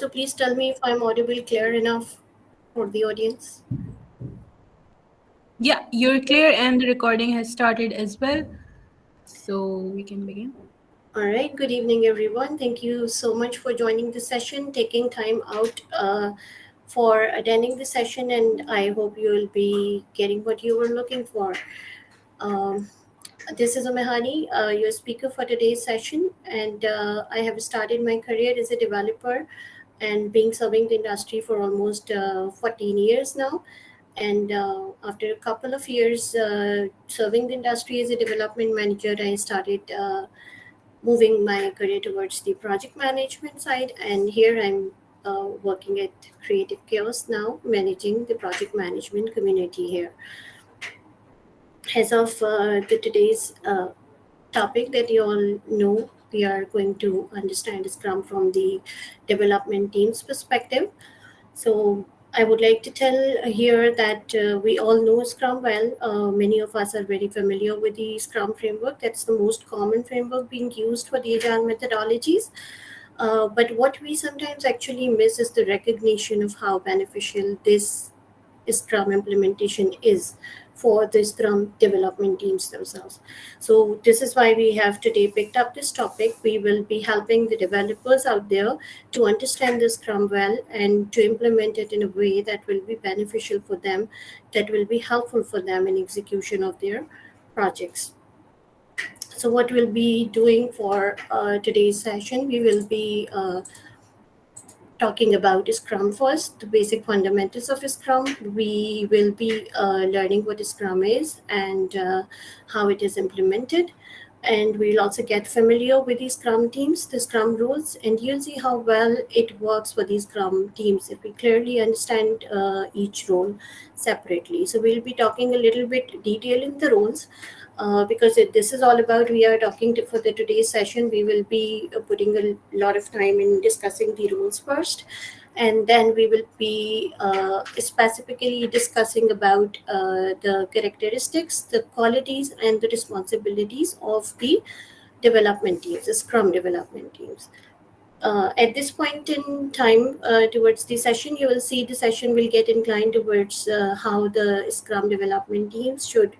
So please tell me if I'm audible clear enough for the audience. Yeah, you're clear and the recording has started as well. So we can begin. All right, good evening, everyone. Thank you so much for joining the session, taking time out for attending the session, and I hope you will be getting what you were looking for. Um, this is Aum-e-Hani, your speaker for today's session, and I have started my career as a developer and being serving the industry for almost 14 years now. And after a couple of years serving the industry as a development manager, I started moving my career towards the project management side. And here I'm working at Creative Chaos now, managing the project management community here. As of today's topic that you all know, we are going to understand Scrum from the development team's perspective. So I would like to tell here that we all know Scrum well. Many of us are very familiar with the Scrum framework. That's the most common framework being used for the Agile methodologies. But what we sometimes actually miss is the recognition of how beneficial this Scrum implementation is for the Scrum development teams themselves. So this is why we have today picked up this topic. We will be helping the developers out there to understand the Scrum well and to implement it in a way that will be beneficial for them, that will be helpful for them in execution of their projects. So what we'll be doing for today's session, we will be talking about Scrum first, the basic fundamentals of Scrum. We will be learning what Scrum is and how it is implemented. And we'll also get familiar with the Scrum teams, the Scrum rules, and you'll see how well it works for these Scrum teams if we clearly understand each role separately. So we'll be talking a little bit detail in the roles because this is all about we are talking to, for the today's session we will be putting a lot of time in discussing the rules first, and then we will be specifically discussing about the characteristics, the qualities, and the responsibilities of the development teams, the Scrum development teams. At this point in time, towards the session, you will see the session will get inclined towards how the Scrum development teams should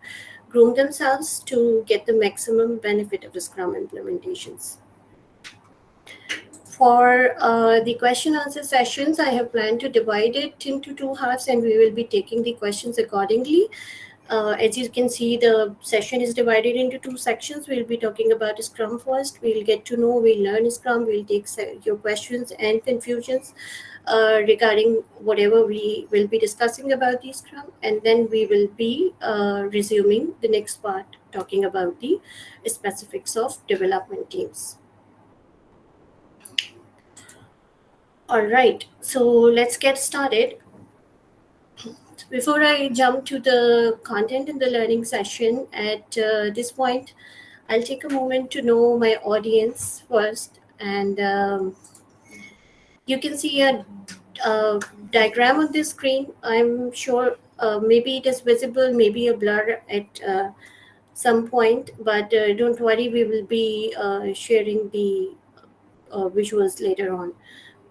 groom themselves to get the maximum benefit of the Scrum implementations. For the question answer sessions, I have planned to divide it into two halves and we will be taking the questions accordingly. As you can see, the session is divided into two sections. We'll be talking about Scrum first. We'll get to know, we'll learn Scrum, we'll take your questions and confusions regarding whatever we will be discussing about the Scrum. And then we will be resuming the next part, talking about the specifics of development teams. All right, so let's get started. Before I jump to the content in the learning session, at this point, I'll take a moment to know my audience first. And you can see a diagram on the screen. I'm sure maybe it is visible, maybe a blur at some point, but don't worry, we will be sharing the visuals later on.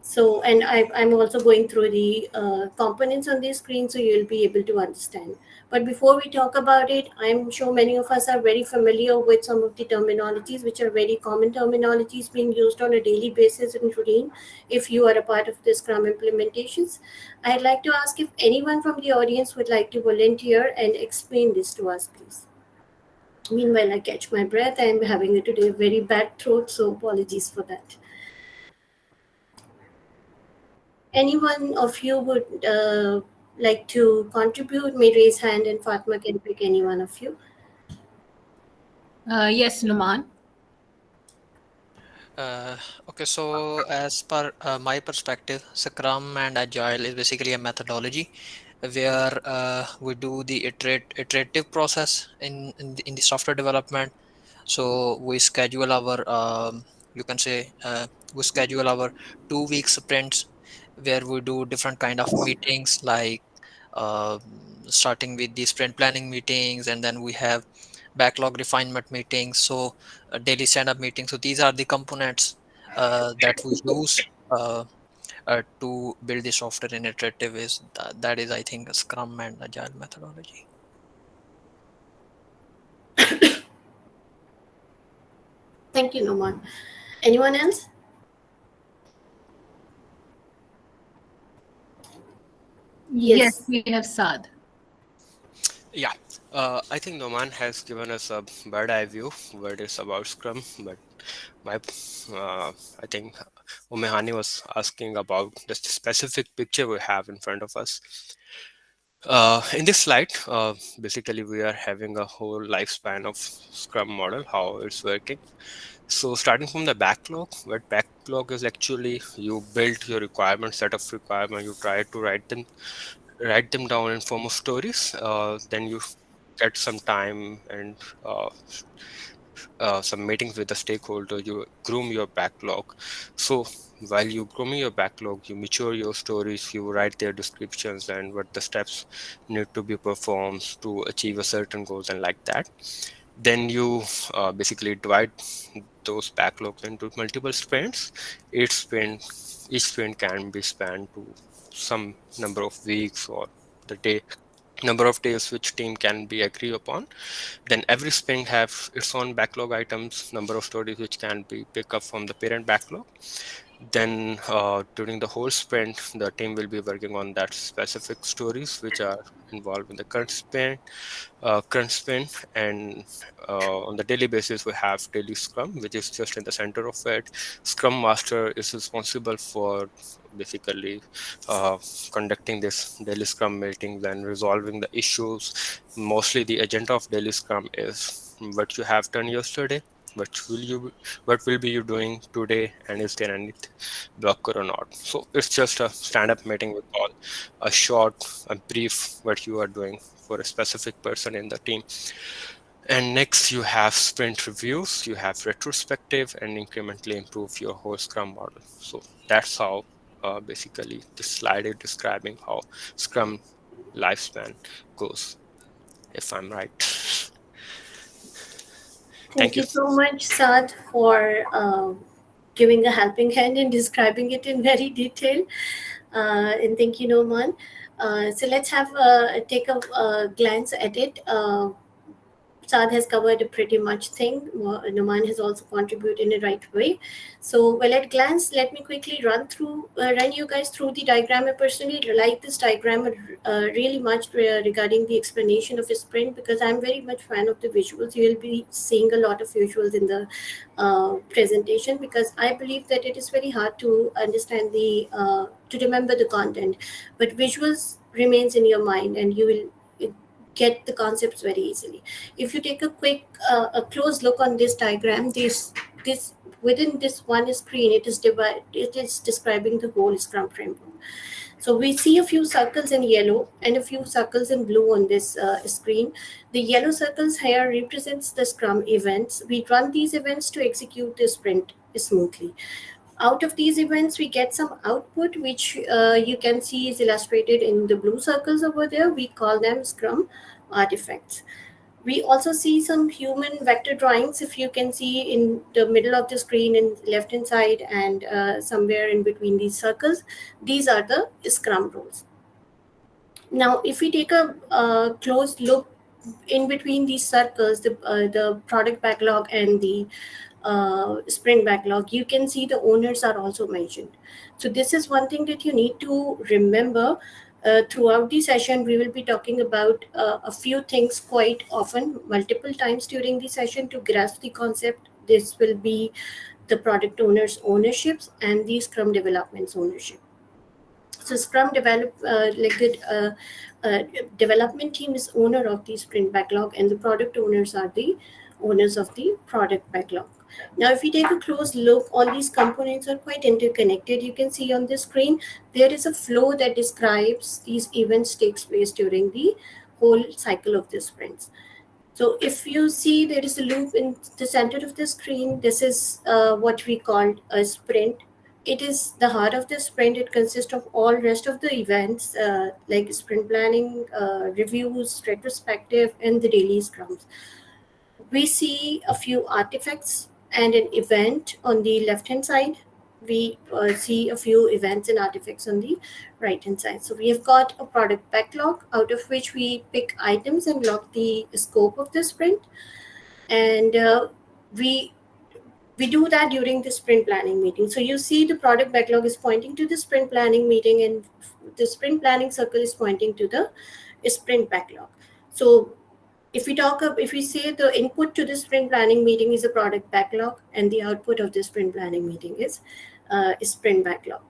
So, and I'm also going through the components on the screen so you'll be able to understand. But before we talk about it, I'm sure many of us are very familiar with some of the terminologies, which are very common terminologies being used on a daily basis in routine. If you are a part of the Scrum implementations, I'd like to ask if anyone from the audience would like to volunteer and explain this to us, please. Meanwhile, I catch my breath. I'm having today a very bad throat, so apologies for that. Anyone of you would like to contribute, may raise hand and Fatma can pick any one of you. Yes, Numan. Uh, okay, so as per my perspective, Scrum and Agile is basically a methodology where we do the iterative process in the software development. So we schedule our you can say we schedule our 2 week sprints where we do different kind of meetings like uh, starting with the sprint planning meetings, and then we have backlog refinement meetings, so daily stand up meetings. So these are the components that we use to build the software in iterative is that is, I think, Scrum and Agile methodology. Thank you, Noman. Anyone else? yes, Yes. we have Saad. Yeah, I think Noman has given us a bird eye view what is about Scrum, but my I think Aum-e-Hani was asking about the specific picture we have in front of us. In this slide, basically we are having a whole lifespan of Scrum model, how it's working. So starting from the backlog, what backlog is actually you build your requirement, set of requirement, you try to write them down in form of stories. Then you get some time and some meetings with the stakeholder. You groom your backlog. So while you grooming your backlog, you mature your stories. You write their descriptions and what the steps need to be performed to achieve a certain goals and like that. Then you basically divide those backlogs into multiple sprints. Each sprint can be spanned to some number of weeks or the day number of days which team can be agree upon. Then every sprint have its own backlog items, number of stories which can be pick up from the parent backlog. Then during the whole sprint, the team will be working on that specific stories which are involved in the current sprint. And on the daily basis, we have daily Scrum, which is just in the center of it. Scrum Master is responsible for basically uh, conducting this daily Scrum meetings and resolving the issues. Mostly, the agenda of daily Scrum is what you have done yesterday. What will be you doing today, and is there any blocker or not? So it's just a stand-up meeting we call a short, a brief what you are doing for a specific person in the team. And next you have sprint reviews, you have retrospective and incrementally improve your whole Scrum model. So that's how basically this slide is describing how Scrum lifespan goes, if I'm right. Thank Thank you. you so much, Saad, for giving a helping hand and describing it in very detail. And thank you, Noman. So let's have take a glance at it. Saad has covered a pretty much thing. Numan has also contributed in a right way. So, well, at glance, let me quickly run you guys through the diagram. I personally like this diagram really much regarding the explanation of a sprint because I'm very much fan of the visuals. You will be seeing a lot of visuals in the presentation because I believe that it is very hard to understand to remember the content, but visuals remains in your mind and you will get the concepts very easily. If you take a close look on this diagram, this within this one screen, it is describing the whole Scrum framework. So we see a few circles in yellow and a few circles in blue on this screen. The yellow circles here represents the Scrum events. We run these events to execute the sprint smoothly. Out of these events, we get some output, which you can see is illustrated in the blue circles over there. We call them Scrum artifacts. We also see some human vector drawings, if you can see in the middle of the screen in left hand side and somewhere in between these circles. These are the Scrum rules. Now, if we take a close look in between these circles, the product backlog and the sprint backlog, you can see the owners are also mentioned. So this is one thing that you need to remember. Throughout the session, we will be talking about a few things quite often, multiple times during the session to grasp the concept. This will be the product owner's ownerships and the Scrum development's ownership. So Scrum uh, development team is owner of the sprint backlog, and the product owners are the owners of the product backlog. Now, if we take a close look, all these components are quite interconnected. You can see on the screen there is a flow that describes these events takes place during the whole cycle of the sprints. So if you see there is a loop in the center of the screen, this is what we call a sprint. It is the heart of the sprint. It consists of all rest of the events like sprint planning, reviews, retrospective, and the daily scrums. We see a few artifacts and an event on the left hand side. we see a few events and artifacts on the right hand side. So we have got a product backlog, out of which we pick items and log the scope of the sprint. And we we do that during the sprint planning meeting. So you see the product backlog is pointing to the sprint planning meeting, and the sprint planning circle is pointing to the sprint backlog. So if we say the input to the sprint planning meeting is a product backlog, and the output of the sprint planning meeting is sprint backlog.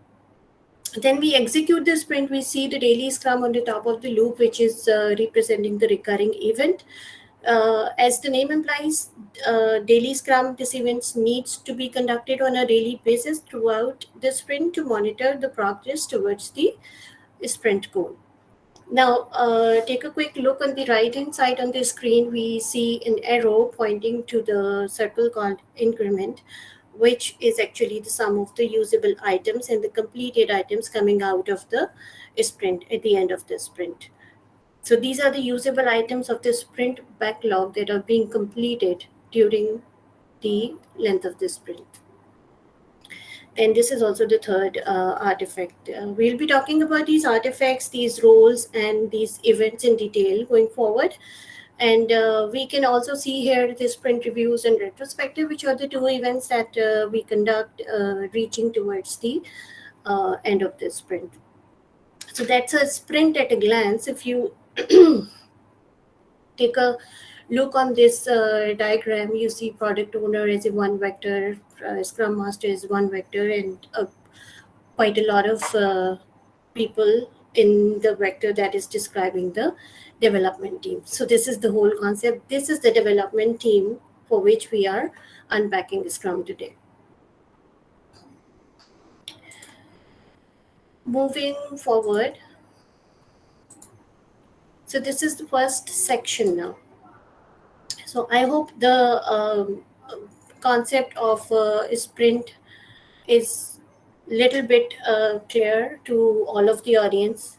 Then we execute the sprint. We see the daily scrum on the top of the loop, which is representing the recurring event. As the name implies, daily scrum, this event needs to be conducted on a daily basis throughout the sprint to monitor the progress towards the sprint goal. Now, take a quick look on the right hand side on the screen. We see an arrow pointing to the circle called increment, which is actually the sum of the usable items and the completed items coming out of the sprint at the end of the sprint. So these are the usable items of the sprint backlog that are being completed during the length of the sprint. And this is also the third artifact. We'll be talking about these artifacts, these roles, and these events in detail going forward. And we can also see here the sprint reviews and retrospective, which are the two events that we conduct reaching towards the end of the sprint. So that's a sprint at a glance. If you take a look on this diagram, you see product owner as a one vector, scrum master is one vector, and quite a lot of people in the vector that is describing the development team. So this is the whole concept. This is the development team for which we are unpacking Scrum today. Moving forward. So this is the first section now. So I hope the concept of sprint is little bit clear to all of the audience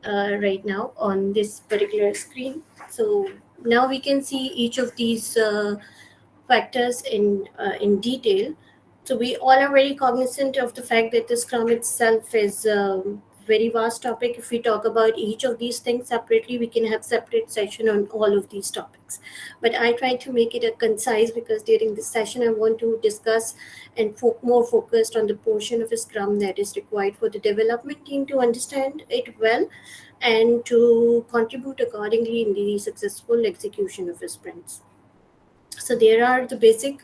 right now on this particular screen. So now we can see each of these factors in detail. So we all are very cognizant of the fact that the Scrum itself is very vast topic. If we talk about each of these things separately, we can have separate session on all of these topics. But I try to make it a concise, because during this session I want to discuss and more focused on the portion of a Scrum that is required for the development team to understand it well and to contribute accordingly in the successful execution of sprints. So there are the basic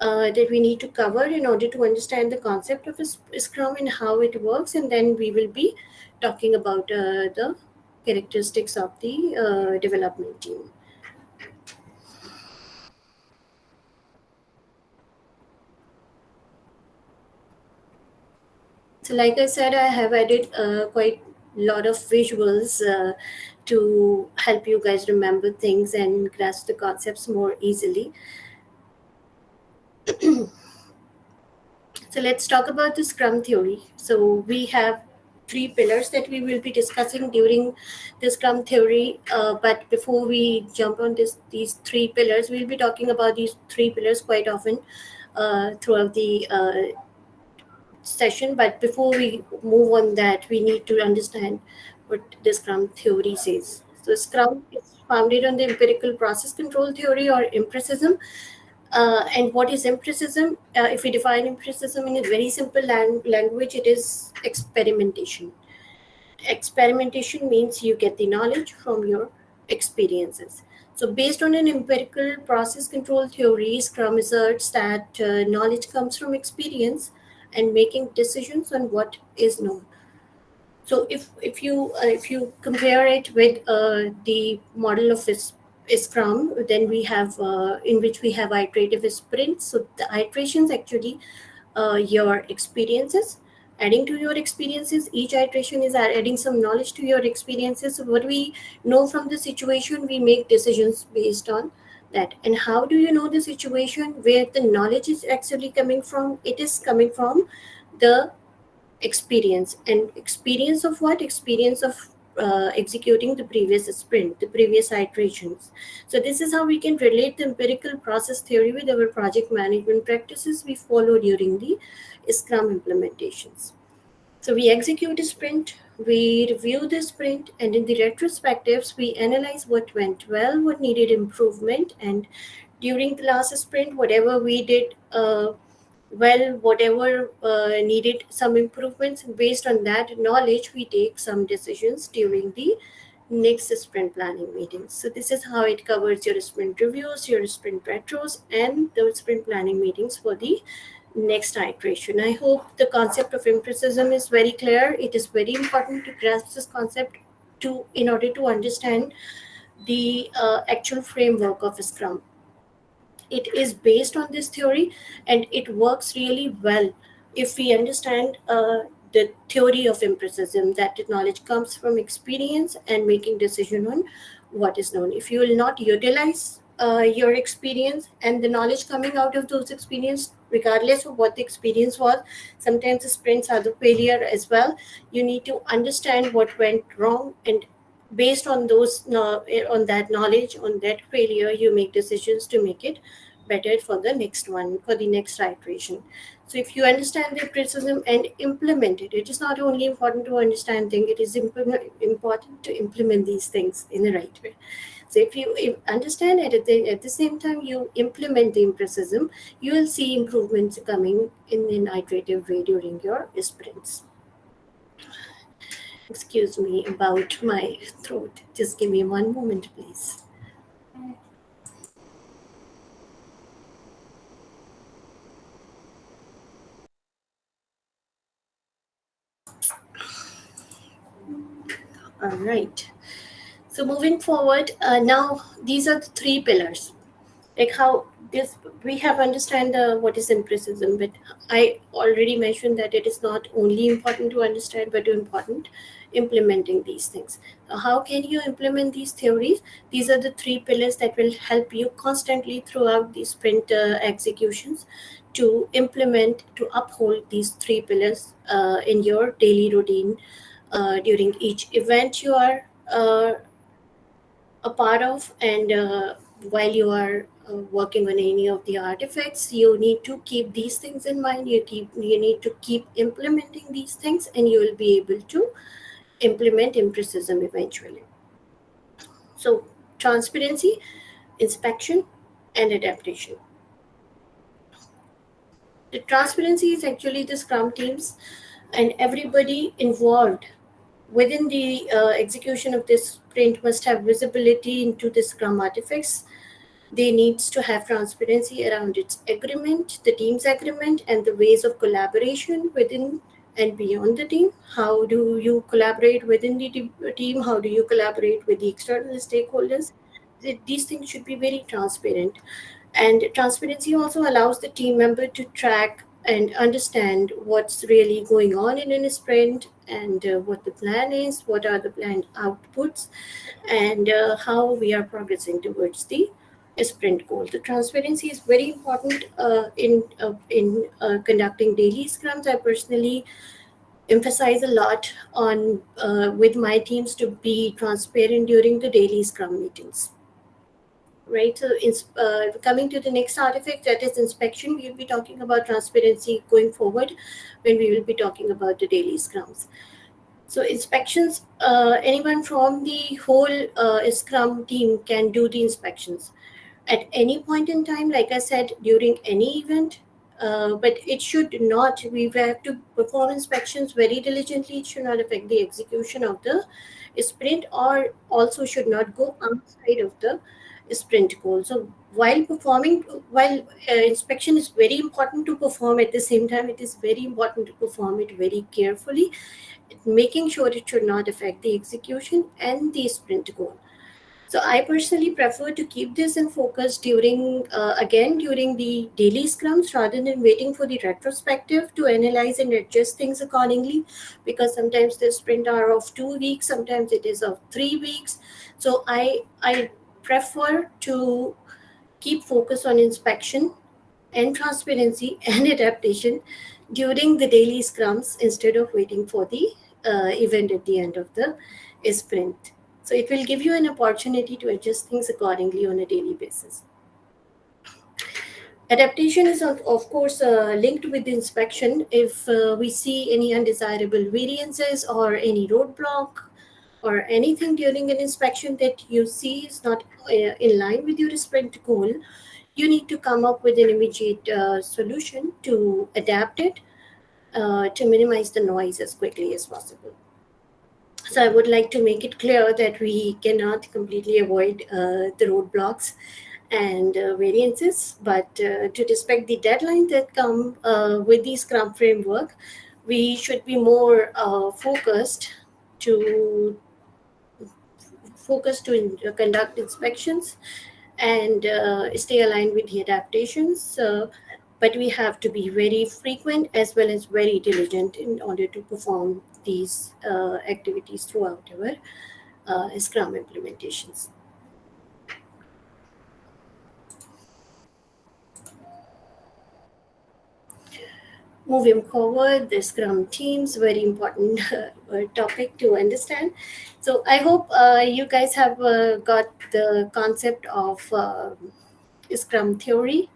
that we need to cover in order to understand the concept of a Scrum and how it works, and then we will be talking about the characteristics of the development team. So like I said, I have added quite a lot of visuals to help you guys remember things and grasp the concepts more easily. So let's talk about the Scrum theory. So we have three pillars that we will be discussing during the Scrum theory. But before we jump on these three pillars, we'll be talking about these three pillars quite often throughout the session. But before we move on that, we need to understand what the Scrum theory says. So Scrum is founded on the empirical process control theory, or empiricism. And what is empiricism? If we define empiricism in a very simple language, it is experimentation. Experimentation means you get the knowledge from your experiences. So based on an empirical process control theory, Scrum asserts that knowledge comes from experience and making decisions on what is known. So if you compare it with the model of Scrum, then we have in which we have iterative sprints. So the iterations actually your experiences, adding to your experiences. Each iteration is adding some knowledge to your experiences. So what we know from the situation, we make decisions based on that. And how do you know the situation where the knowledge is actually coming from? It is coming from the experience. And experience of what? Experience of executing the previous sprint, the previous iterations. So this is how we can relate the empirical process theory with our project management practices we follow during the Scrum implementations. So we execute a sprint, we review the sprint, and in the retrospectives, we analyze what went well, what needed improvement, and during the last sprint, whatever we did well, whatever needed some improvements, and based on that knowledge, we take some decisions during the next sprint planning meetings. So this is how it covers your sprint reviews, your sprint retros, and the sprint planning meetings for the next iteration. I hope the concept of empiricism is very clear. It is very important to grasp this concept to in order to understand the actual framework of Scrum. It is based on this theory, and it works really well if we understand the theory of empiricism, that the knowledge comes from experience and making decision on what is known. If you will not utilize your experience and the knowledge coming out of those experience, regardless of what the experience was, sometimes the sprints are the failure as well. You need to understand what went wrong, and based on those on that knowledge, on that failure, you make decisions to make it better for the next one, for the next iteration. So if you understand the criticism and implement it, it is not only important to understand things, it is important to implement these things in the right way. So if you understand it at the same time you implement the empiricism, you will see improvements coming in an iterative way during your sprints. Excuse me about my throat. Just give me one moment, please. All right. So moving forward, now these are the three pillars. Like how this we have understand what is empiricism, but I already mentioned that it is not only important to understand, but important implementing these things. So how can you implement these theories? These are the three pillars that will help you constantly throughout the sprint executions to implement, to uphold these three pillars in your daily routine during each event you are a part of, and while you are working on any of the artifacts, you need to keep these things in mind. You need to keep implementing these things, and you will be able to implement empiricism eventually. So transparency, inspection, and adaptation. The transparency is actually the Scrum teams and everybody involved within the execution of this sprint must have visibility into the Scrum artifacts. They needs to have transparency around its agreement, the team's agreement, and the ways of collaboration within and beyond the team. How do you collaborate within the team? How do you collaborate with the external stakeholders? These things should be very transparent. And transparency also allows the team member to track and understand what's really going on in a sprint, and what the plan is, what are the planned outputs, and how we are progressing towards the sprint goal. The transparency is very important in conducting daily scrums. I personally emphasize a lot on with my teams to be transparent during the daily scrum meetings. Right, so coming to the next artifact, that is inspection, we will be talking about transparency going forward when we will be talking about the daily scrums. So inspections, anyone from the whole Scrum team can do the inspections at any point in time, like I said, during any event. But it should not, we have to perform inspections very diligently. It should not affect the execution of the sprint, or also should not go outside of the sprint goal. So while performing, while inspection is very important to perform, at the same time, it is very important to perform it very carefully, making sure it should not affect the execution and the sprint goal. So I personally prefer to keep this in focus during, again, during the daily scrums rather than waiting for the retrospective to analyze and adjust things accordingly, because sometimes the sprint are of 2 weeks, sometimes it is of 3 weeks. So I prefer to keep focus on inspection and transparency and adaptation during the daily scrums instead of waiting for the event at the end of the sprint. So it will give you an opportunity to adjust things accordingly on a daily basis. Adaptation is of course linked with the inspection. If we see any undesirable variances or any roadblock or anything during an inspection that you see is not in line with your sprint goal, you need to come up with an immediate solution to adapt it to minimize the noise as quickly as possible. So I would like to make it clear that we cannot completely avoid the roadblocks and variances, but to respect the deadline that come with the Scrum framework, we should be more to focused to conduct inspections and stay aligned with the adaptations. But we have to be very frequent as well as very diligent in order to perform these activities throughout our Scrum implementations. Moving forward, the Scrum teams, very important topic to understand. So I hope you guys have got the concept of Scrum theory.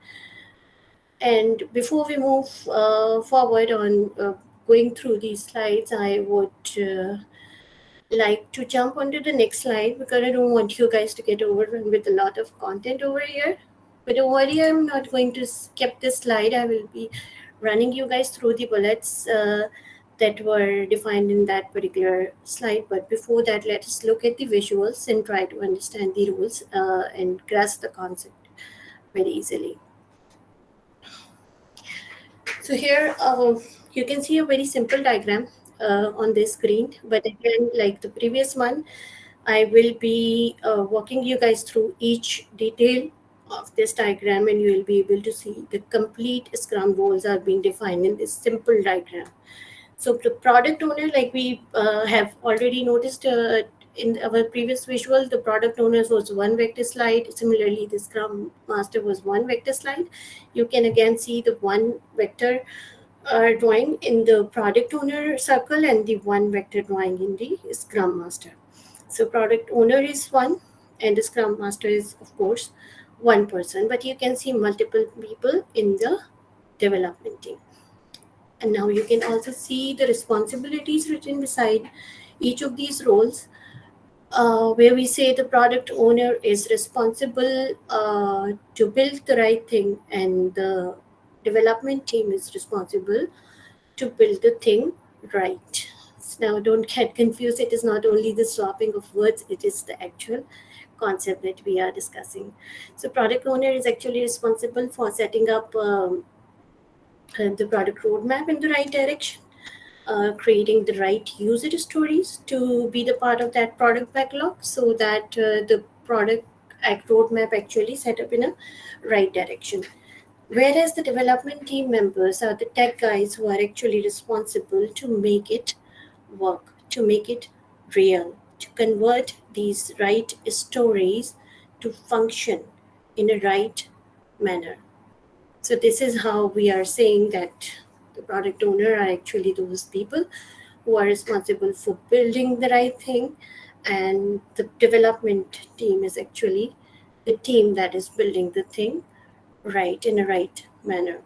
And before we move forward on going through these slides, I would like to jump onto the next slide because I don't want you guys to get overwhelmed with a lot of content over here. But don't worry, I'm not going to skip this slide. I will be running you guys through the bullets that were defined in that particular slide. But before that, let us look at the visuals and try to understand the rules and grasp the concept very easily. So here you can see a very simple diagram on this screen, but again, like the previous one, I will be walking you guys through each detail of this diagram, and you will be able to see the complete Scrum roles are being defined in this simple diagram. So the product owner, like we have already noticed in our previous visual, the product owner was one vector slide. Similarly, the Scrum Master was one vector slide. You can again see the one vector drawing in the product owner circle and the one vector drawing in the Scrum Master. So product owner is one and the Scrum Master is of course one person, but you can see multiple people in the development team. And now you can also see the responsibilities written beside each of these roles, where we say the product owner is responsible to build the right thing, and the development team is responsible to build the thing right. Now, don't get confused. It is not only the swapping of words, it is the actual concept that we are discussing. So, product owner is actually responsible for setting up the product roadmap in the right direction, creating the right user stories to be the part of that product backlog so that the product roadmap actually set up in a right direction. Whereas the development team members are the tech guys who are actually responsible to make it work, to make it real, to convert these right stories to function in a right manner. So this is how we are saying that the product owner are actually those people who are responsible for building the right thing, and the development team is actually the team that is building the thing right in a right manner.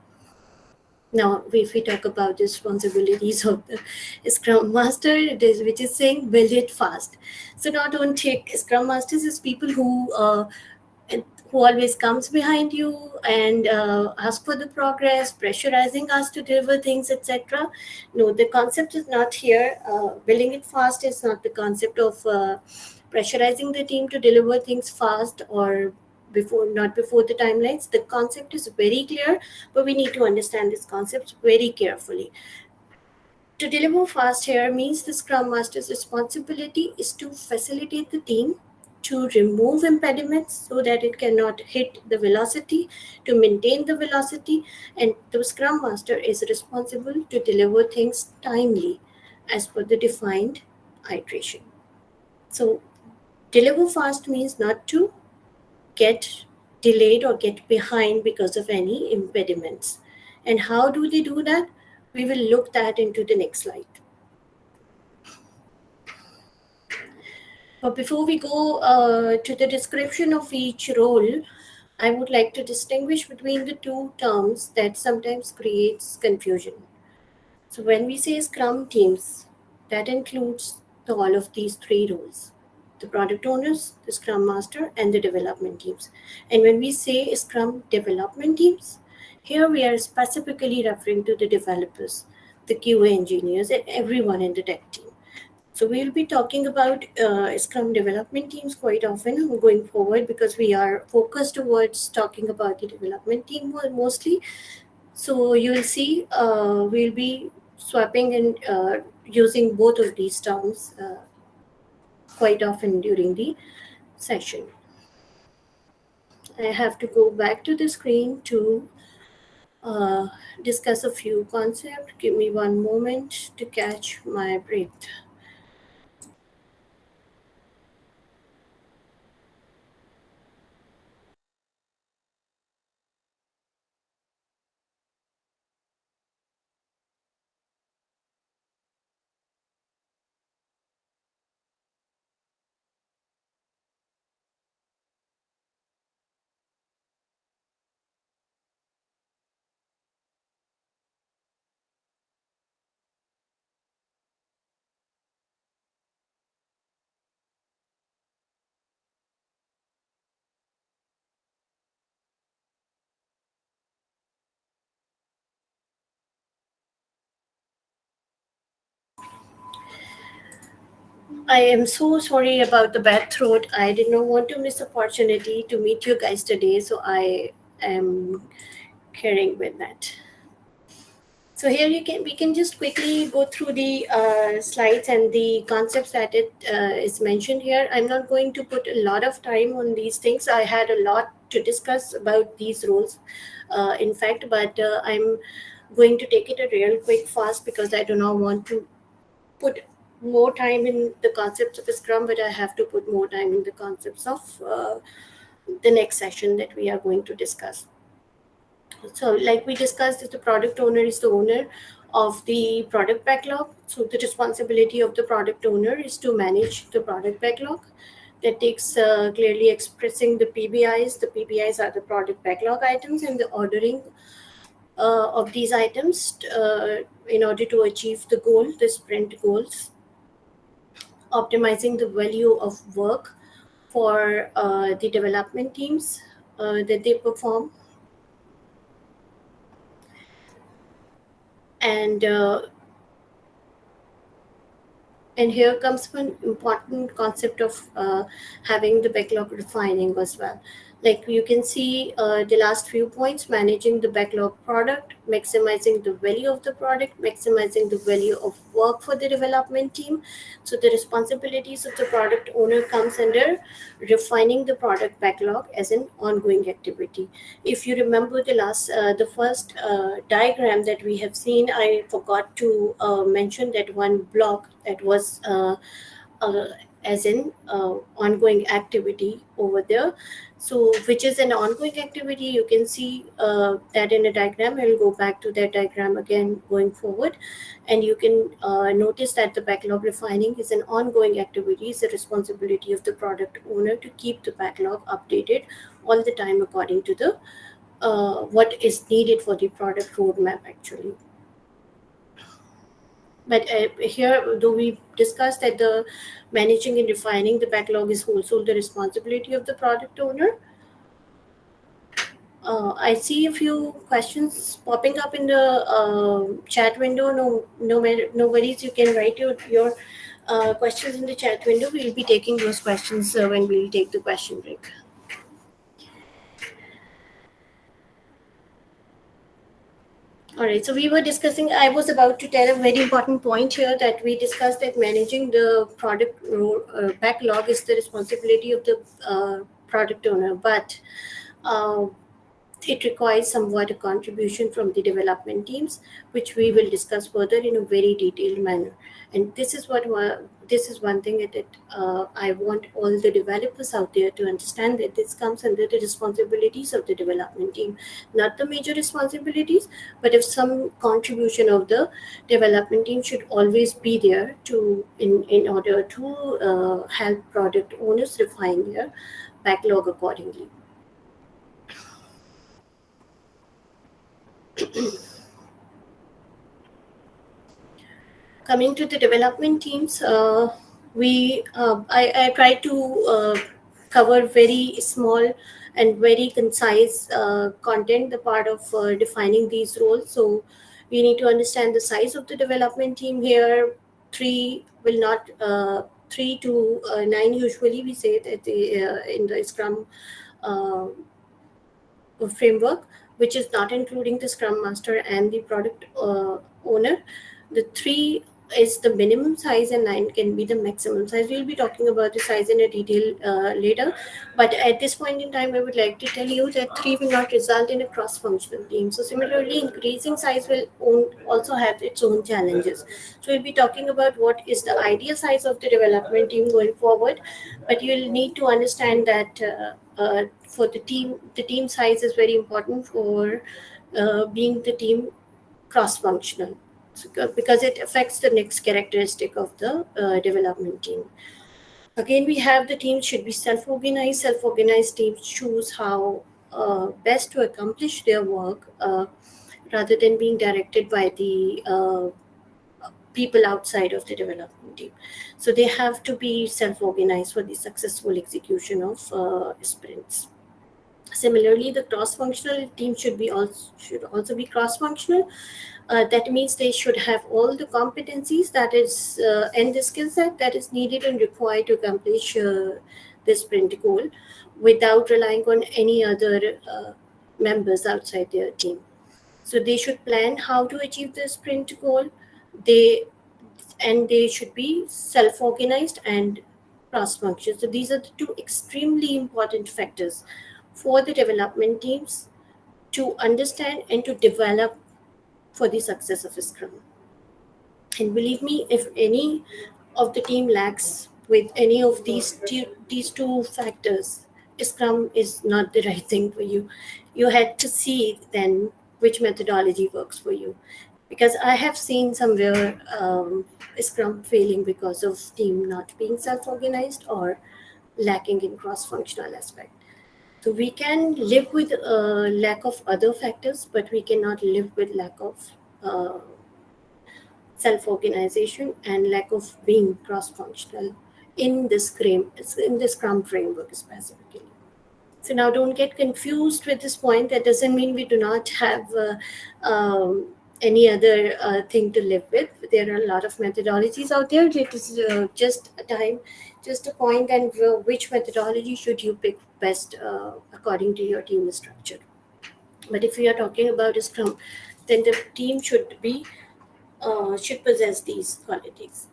Now, if we talk about the responsibilities of the Scrum Master, it is which is saying build it fast. So not only take Scrum Masters is people and who always comes behind you and ask for the progress, pressurizing us to deliver things, etc. No, the concept is not here. Building it fast is not the concept of pressurizing the team to deliver things fast or not before the timelines. The concept is very clear, but we need to understand this concept very carefully. To deliver fast here means the Scrum Master's responsibility is to facilitate the team, to remove impediments so that it cannot hit the velocity, to maintain the velocity, and the Scrum Master is responsible to deliver things timely as per the defined iteration. So, deliver fast means not to get delayed or get behind because of any impediments. And how do they do that? We will look that into the next slide. But before we go to the description of each role, I would like to distinguish between the two terms that sometimes creates confusion. So when we say Scrum teams, that includes all of these three roles: the product owners, the Scrum Master, and the development teams. And when we say Scrum development teams, here we are specifically referring to the developers, the QA engineers, and everyone in the tech team. So we'll be talking about Scrum development teams quite often going forward, because we are focused towards talking about the development team mostly. So you will see we'll be swapping and using both of these terms quite often during the session. I have to go back to the screen to uh, discuss a few concepts. Give me one moment to catch my breath. I am so sorry about the bad throat. I did not want to miss opportunity to meet you guys today, so I am carrying with that. So here we can just quickly go through the slides and the concepts that it is mentioned here. I'm not going to put a lot of time on these things. I had a lot to discuss about these roles, in fact, but I'm going to take it a real quick fast, because I do not want to put more time in the concepts of Scrum, but I have to put more time in the concepts of the next session that we are going to discuss. So, like we discussed, that the product owner is the owner of the product backlog. So, the responsibility of the product owner is to manage the product backlog. That takes clearly expressing the PBIs. The PBIs are the product backlog items, and the ordering of these items in order to achieve the goal, the sprint goals, optimizing the value of work for the development teams that they perform, and and here comes one important concept of having the backlog refining as well. Like you can see the last few points: managing the backlog product, maximizing the value of the product, maximizing the value of work for the development team. So the responsibilities of the product owner comes under refining the product backlog as an ongoing activity. If you remember the first diagram that we have seen, I forgot to mention that one block that was uh, as in ongoing activity over there. So which is an ongoing activity, you can see that in a diagram. I'll go back to that diagram again going forward, and you can notice that the backlog refining is an ongoing activity. It's the responsibility of the product owner to keep the backlog updated all the time according to the what is needed for the product roadmap actually. But here, though we discussed that the managing and refining the backlog is also the responsibility of the product owner. I see a few questions popping up in the chat window. No worries. You can write your questions in the chat window. We'll be taking those questions when we'll take the question break. All right, so we were discussing, I was about to tell a very important point here, that we discussed that managing the product backlog is the responsibility of the product owner. But it requires somewhat a contribution from the development teams, which we will discuss further in a very detailed manner. And this is one thing that I want all the developers out there to understand, that this comes under the responsibilities of the development team, not the major responsibilities, but if some contribution of the development team should always be there to in order to help product owners refine their backlog accordingly. Coming to the development teams, I try to cover very small and very concise content, the part of defining these roles. So we need to understand the size of the development team here. Three will not 3 to 9 usually we say that in the Scrum uh, framework, which is not including the Scrum Master and the product owner. The three is the minimum size and 9 can be the maximum size. We'll be talking about the size in a detail later, but at this point in time I would like to tell you that 3 will not result in a cross-functional team. So similarly, increasing size will also have its own challenges. So we'll be talking about what is the ideal size of the development team going forward, but you'll need to understand that for the team size is very important for being the team cross-functional, because it affects the next characteristic of the development team. Again, we have the teams should be self-organized. Self-organized teams choose how best to accomplish their work rather than being directed by the people outside of the development team. So they have to be self-organized for the successful execution of sprints. Similarly, the cross-functional team should also be cross-functional. That means they should have all the competencies that is and the skill set that is needed and required to accomplish the sprint goal, without relying on any other members outside their team. So they should plan how to achieve the sprint goal. They they should be self-organized and cross-functional. So these are the two extremely important factors for the development teams to understand and to develop for the success of Scrum. And believe me, if any of the team lacks with any of these two factors, Scrum is not the right thing for you. You had to see then which methodology works for you. Because I have seen somewhere Scrum failing because of team not being self-organized or lacking in cross-functional aspect. So we can live with lack of other factors, but we cannot live with lack of uh, self-organization and lack of being cross-functional in the Scrum framework specifically. So now don't get confused with this point. That doesn't mean we do not have any other thing to live with. There are a lot of methodologies out there. It is just a point, and which methodology should you pick best according to your team structure. But if we are talking about a Scrum, then the team should possess these qualities.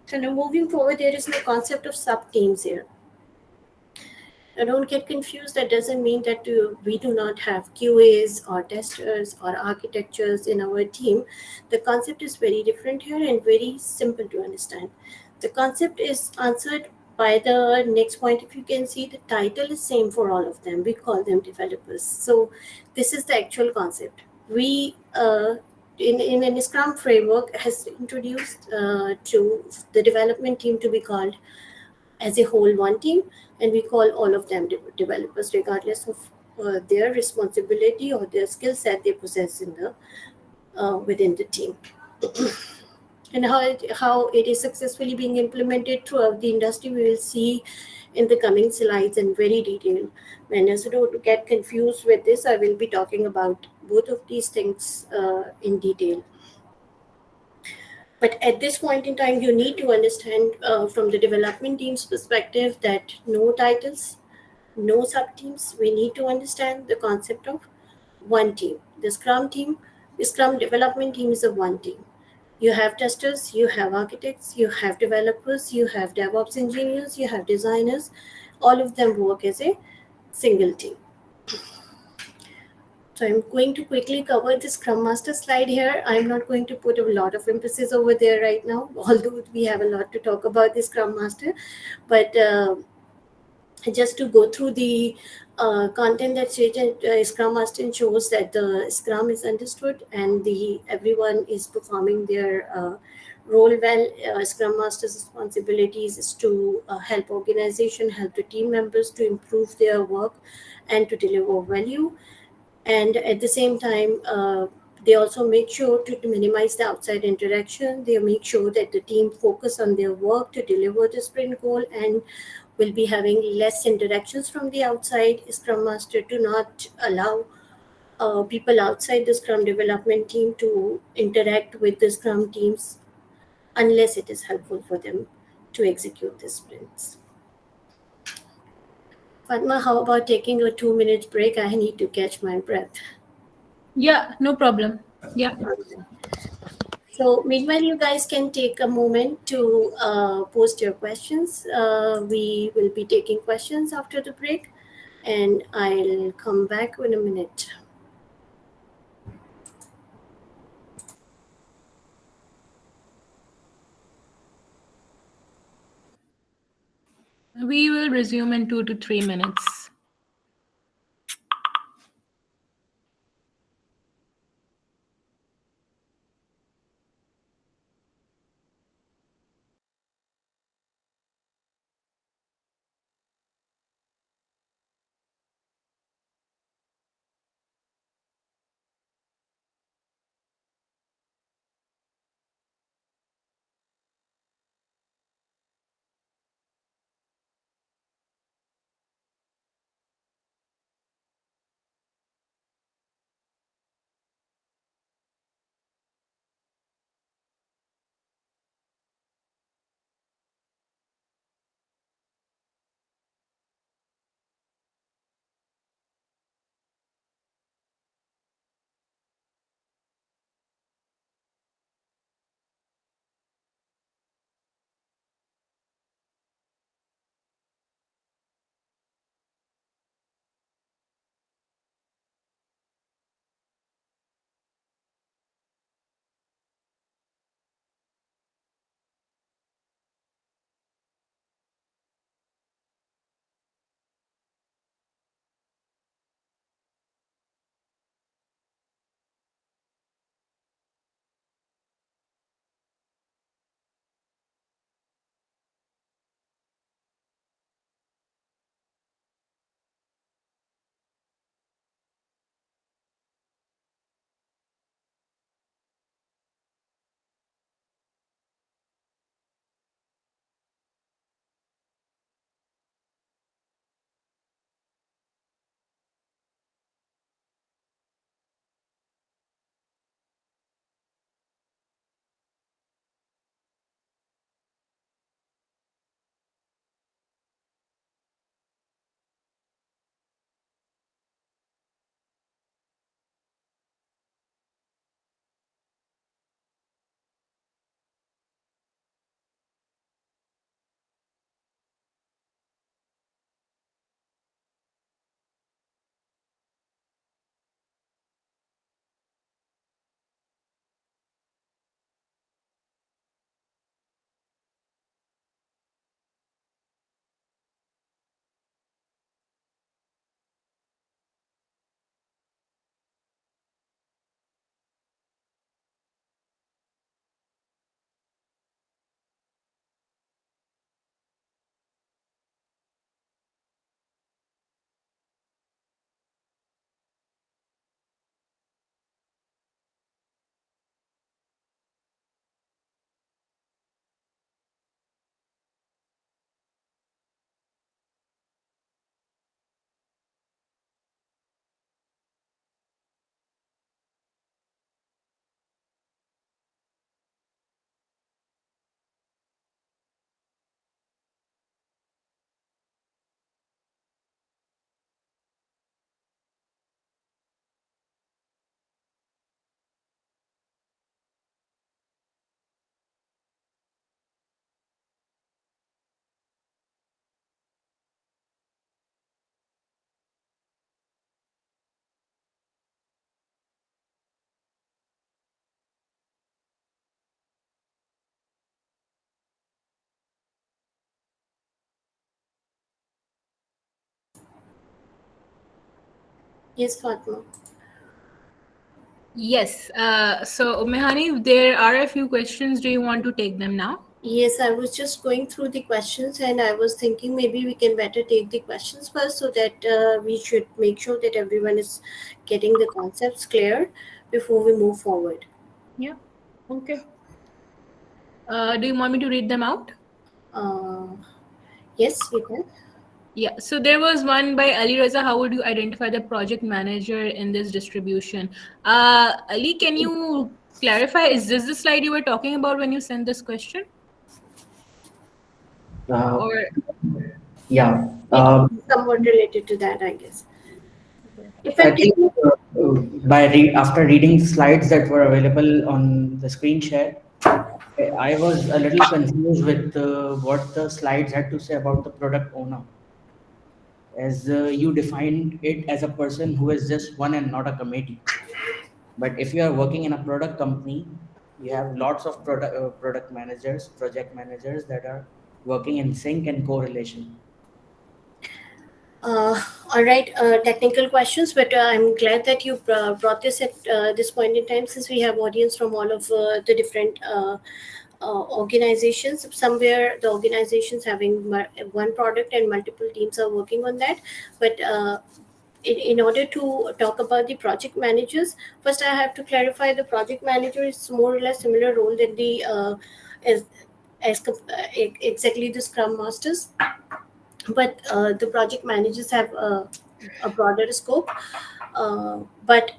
So now moving forward, there is no concept of sub teams here. Now, don't get confused. That doesn't mean that we do not have QAs or testers or architectures in our team. The concept is very different here and very simple to understand. The concept is answered by the next point. If you can see, the title is same for all of them. We call them developers. So this is the actual concept. We in a Scrum framework has introduced to the development team to be called as a whole one team, and we call all of them developers regardless of their responsibility or their skill set they possess in the within the team. And how it is successfully being implemented throughout the industry, we will see in the coming slides in very detailed manner. So don't get confused with this. I will be talking about both of these things in detail. But at this point in time, you need to understand from the development team's perspective that no titles, no sub teams. We need to understand the concept of one team. The Scrum development team is a one team. You have testers, you have architects, you have developers, you have DevOps engineers, you have designers. All of them work as a single team. So I'm going to quickly cover the Scrum Master slide here. I'm not going to put a lot of emphasis over there right now, although we have a lot to talk about the Scrum Master. But just to go through the content that Scrum Master shows that the Scrum is understood and the everyone is performing their role well. Scrum Master's responsibilities is to help organization, help the team members to improve their work and to deliver value. And at the same time, they also make sure to minimize the outside interaction. They make sure that the team focus on their work to deliver the sprint goal and will be having less interactions from the outside. Scrum Master do not allow people outside the Scrum development team to interact with the Scrum teams unless it is helpful for them to execute the sprints. Fatma, how about taking a 2 minute break? I need to catch my breath. Yeah, no problem. Yeah. So, meanwhile, you guys can take a moment to post your questions. We will be taking questions after the break, and I'll come back in a minute. We will resume in 2 to 3 minutes. Yes, Fatma. Yes. So, Aum-e-Hani, there are a few questions. Do you want to take them now? Yes, I was just going through the questions and I was thinking maybe we can better take the questions first so that we should make sure that everyone is getting the concepts clear before we move forward. Yeah. Okay. Do you want me to read them out? Uh, yes, we can. Yeah, so there was one by Ali Raza. How would you identify the project manager in this distribution? Ali, can you clarify? Is this the slide you were talking about when you sent this question? Uh, Or yeah, It is somewhat related to that, I guess. I think Effectively, after reading slides that were available on the screen share, I was a little confused with what the slides had to say about the product owner, as you defined it as a person who is just one and not a committee. But if you are working in a product company, you have lots of product managers, project managers that are working in sync and correlation. all right, technical questions, but I'm glad that you brought this at this point in time since we have audience from all of the different organizations. Somewhere the organizations having one product and multiple teams are working on that. But in order to talk about the project managers, first I have to clarify the project manager is more or less similar role than the as, exactly the scrum masters, but the project managers have a broader scope. But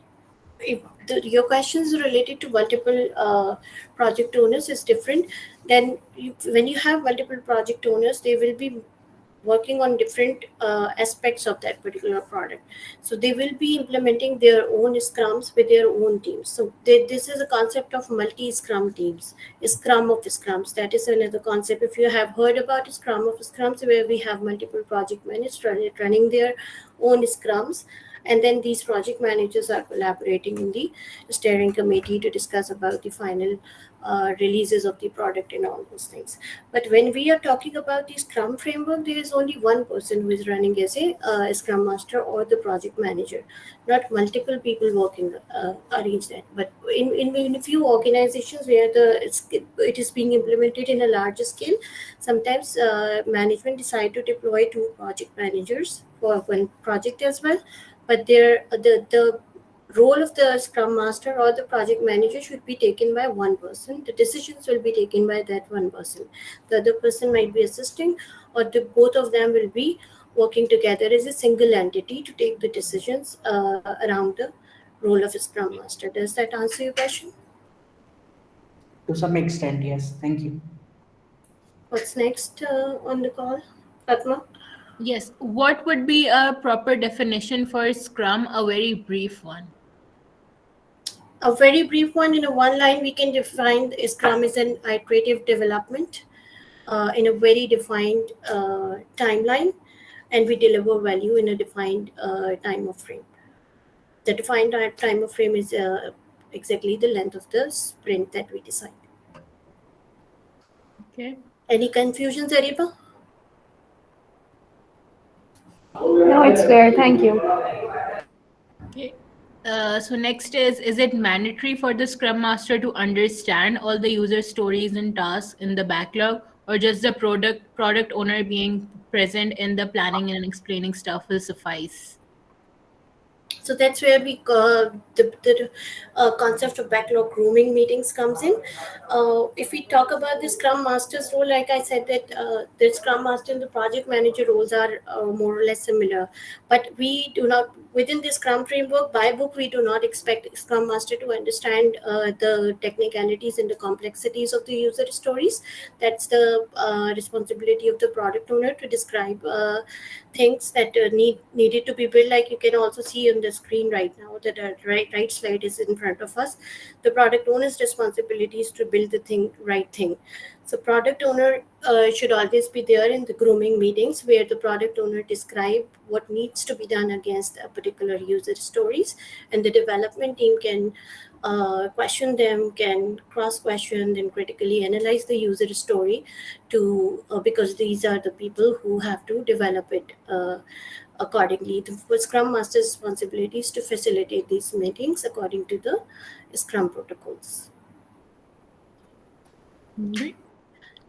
if your questions related to multiple project owners is different, then when you have multiple project owners, they will be working on different aspects of that particular product. So they will be implementing their own scrums with their own teams. So this is a concept of multi-scrum teams, scrum of scrums. That is another concept. If you have heard about scrum of scrums, where we have multiple project managers running their own scrums, and then these project managers are collaborating in the steering committee to discuss about the final releases of the product and all those things. But when we are talking about the Scrum framework, there is only one person who is running as a Scrum Master or the project manager, not multiple people working arrange that. But in a few organizations where it is being implemented in a larger scale, sometimes management decide to deploy two project managers for one project as well. But the role of the scrum master or the project manager should be taken by one person. The decisions will be taken by that one person. The other person might be assisting, or both of them will be working together as a single entity to take the decisions around the role of a scrum master. Does that answer your question? To some extent, yes. Thank you. What's next on the call, Padma? yes, what would be a proper definition for Scrum? A very brief one. A very brief one. In a one line, we can define scrum as an iterative development in a very defined timeline, and we deliver value in a defined time of frame. The defined time of frame is exactly the length of the sprint that we decide. Okay. Any confusions, Ariba? No, it's clear. Thank you. Okay. So next is it mandatory for the Scrum Master to understand all the user stories and tasks in the backlog, or just the product owner being present in the planning and explaining stuff will suffice? So that's where the concept of backlog grooming meetings comes in. If we talk about the scrum master's role, like I said, that the scrum master and the project manager roles are more or less similar, but we do not, within the scrum framework by book, we do not expect scrum master to understand the technicalities and the complexities of the user stories. That's the responsibility of the product owner to describe things that needed to be built. Like you can also see on the screen right now that right slide is in front of us. The product owner's responsibility is to build the right thing. So product owner should always be there in the grooming meetings where the product owner describe what needs to be done against a particular user stories, and the development team can question them, can cross question, then critically analyze the user story to because these are the people who have to develop it accordingly. The Scrum Master's responsibility is to facilitate these meetings according to the Scrum protocols. Great.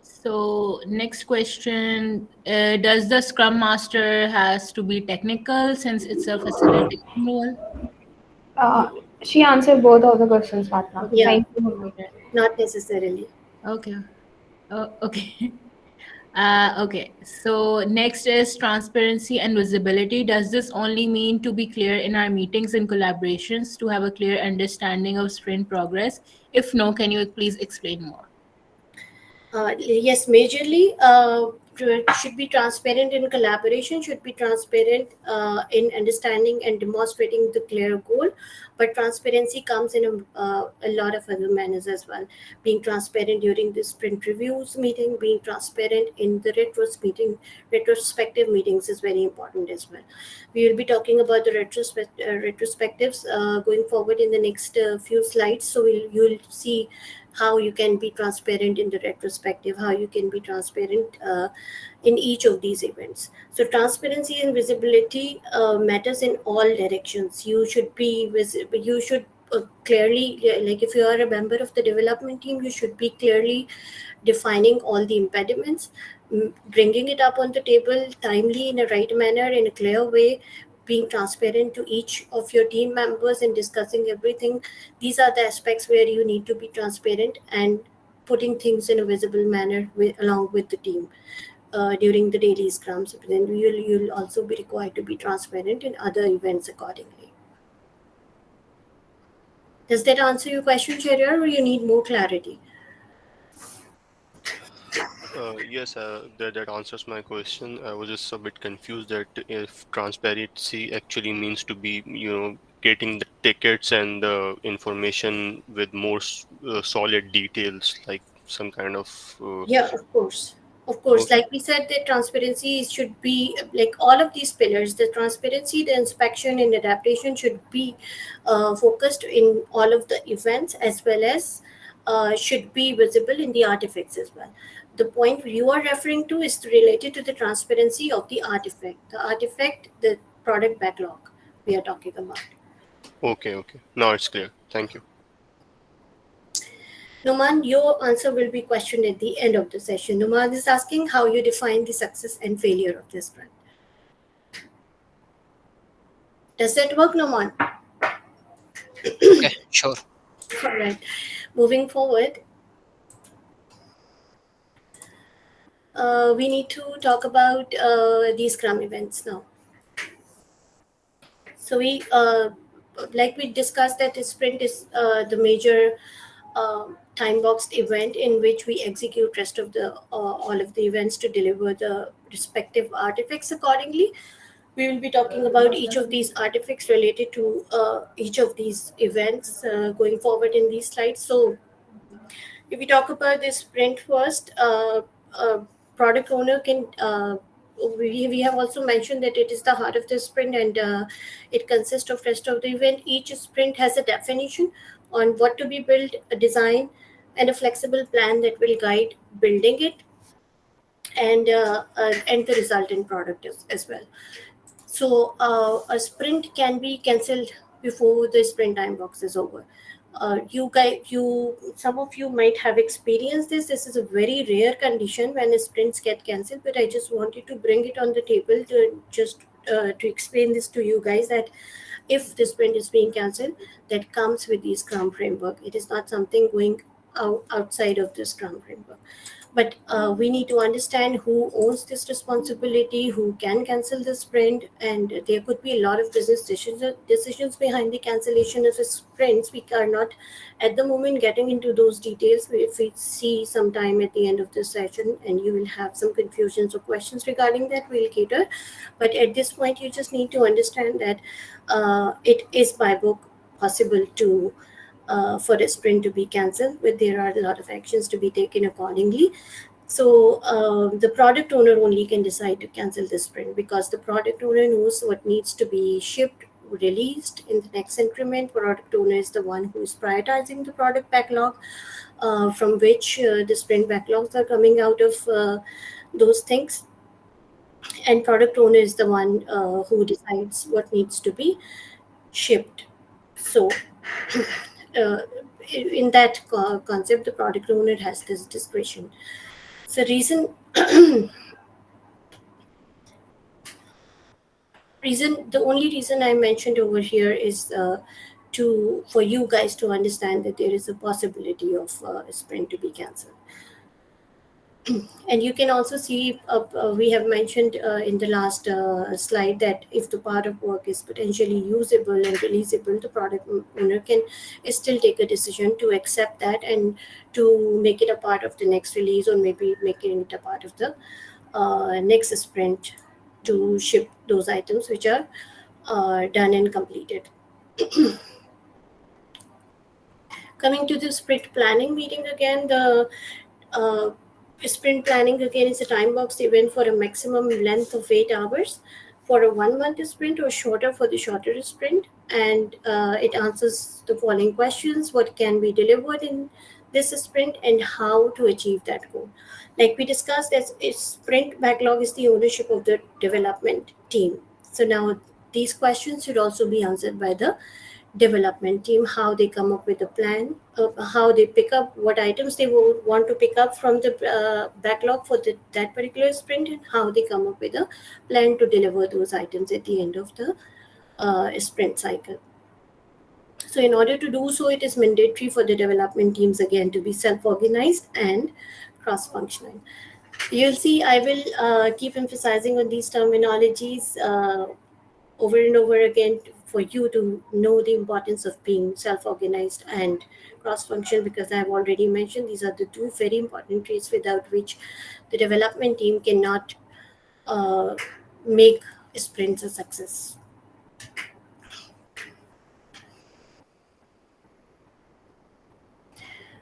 So next question, does the Scrum Master has to be technical since it's a facilitation role? Uh, she answered both of the questions, Fatma. Yeah, Thank you. Okay. not necessarily. Okay. Okay. Okay. So next is transparency and visibility. Does this only mean to be clear in our meetings and collaborations to have a clear understanding of sprint progress? If no, can you please explain more? Yes, majorly should be transparent in collaboration, should be transparent in understanding and demonstrating the clear goal. But transparency comes in a lot of other manners as well. Being transparent during the sprint reviews meeting, being transparent in the retrospective meetings is very important as well. We will be talking about the retrospectives going forward in the next few slides. So you'll see how you can be transparent in the retrospective, how you can be transparent in each of these events. So transparency and visibility matters in all directions. You should be visible. You should clearly, like if you are a member of the development team, you should be clearly defining all the impediments, bringing it up on the table timely in a right manner, in a clear way, being transparent to each of your team members and discussing everything. These are the aspects where you need to be transparent and putting things in a visible manner along with the team during the daily scrums. Then you'll also be required to be transparent in other events accordingly. Does that answer your question, Sharia, or you need more clarity? Yes, that answers my question. I was just a bit confused that if transparency actually means to be, getting the tickets and the information with more solid details, like some kind of. Yeah, of course. Of course, Okay, like we said, the transparency should be like all of these pillars. The transparency, the inspection, and adaptation should be focused in all of the events, as well as should be visible in the artifacts as well. The point you are referring to is related to the transparency of the artifact. The artifact, the product backlog we are talking about. okay. Now it's clear. Thank you. Numan, your answer will be questioned at the end of the session. Numan is asking how you define the success and failure of this brand. Does that work, Numan? Okay, sure. All right. Moving forward, we need to talk about these Scrum events now. So like we discussed, that the sprint is the major time boxed event in which we execute rest of the all of the events to deliver the respective artifacts accordingly. We will be talking about each of these artifacts related to each of these events going forward in these slides. So if we talk about this sprint first, product owner can we have also mentioned that it is the heart of the sprint, and it consists of rest of the event. Each sprint has a definition on what to be built, a design, and a flexible plan that will guide building it and the resultant product as well. So a sprint can be cancelled before the sprint time box is over. Some of you might have experienced this. This is a very rare condition when sprints get cancelled, but I just wanted to bring it on the table to explain this to you guys, that if the sprint is being cancelled, that comes with the Scrum framework. It is not something going outside of the Scrum framework. But we need to understand who owns this responsibility, who can cancel the sprint, and there could be a lot of business decisions behind the cancellation of the sprints. We are not at the moment getting into those details. If we see some time at the end of the session and you will have some confusions or questions regarding that, we'll cater. But at this point, you just need to understand that it is by book possible to for a sprint to be cancelled, but there are a lot of actions to be taken accordingly. So the product owner only can decide to cancel the sprint, because the product owner knows what needs to be shipped, released in the next increment. Product owner is the one who is prioritizing the product backlog, from which the sprint backlogs are coming out of those things. and product owner is the one who decides what needs to be shipped. So uh, in that concept, the product owner has this discretion. So the only reason I mentioned over here is to for you guys to understand that there is a possibility of a sprint to be cancelled. And you can also see, we have mentioned in the last slide that if the part of work is potentially usable and releasable, the product owner can still take a decision to accept that and to make it a part of the next release, or maybe making it a part of the next sprint to ship those items which are done and completed. Coming to the sprint planning meeting again, the uh, sprint planning again is a time box event for a maximum length of 8 hours for a 1 month sprint, or shorter for the shorter sprint. And it answers the following questions: what can be delivered in this sprint, and how to achieve that goal. Like we discussed, as a sprint backlog is the ownership of the development team. So now these questions should also be answered by the development team, how they come up with a plan, how they pick up what items they would want to pick up from the backlog for that particular sprint, and how they come up with a plan to deliver those items at the end of the sprint cycle. So in order to do so, it is mandatory for the development teams again to be self-organized and cross-functional. You'll see I will keep emphasizing on these terminologies over and over again for you to know the importance of being self-organized and cross-functional, because I've already mentioned these are the two very important traits without which the development team cannot uh, make sprints a success.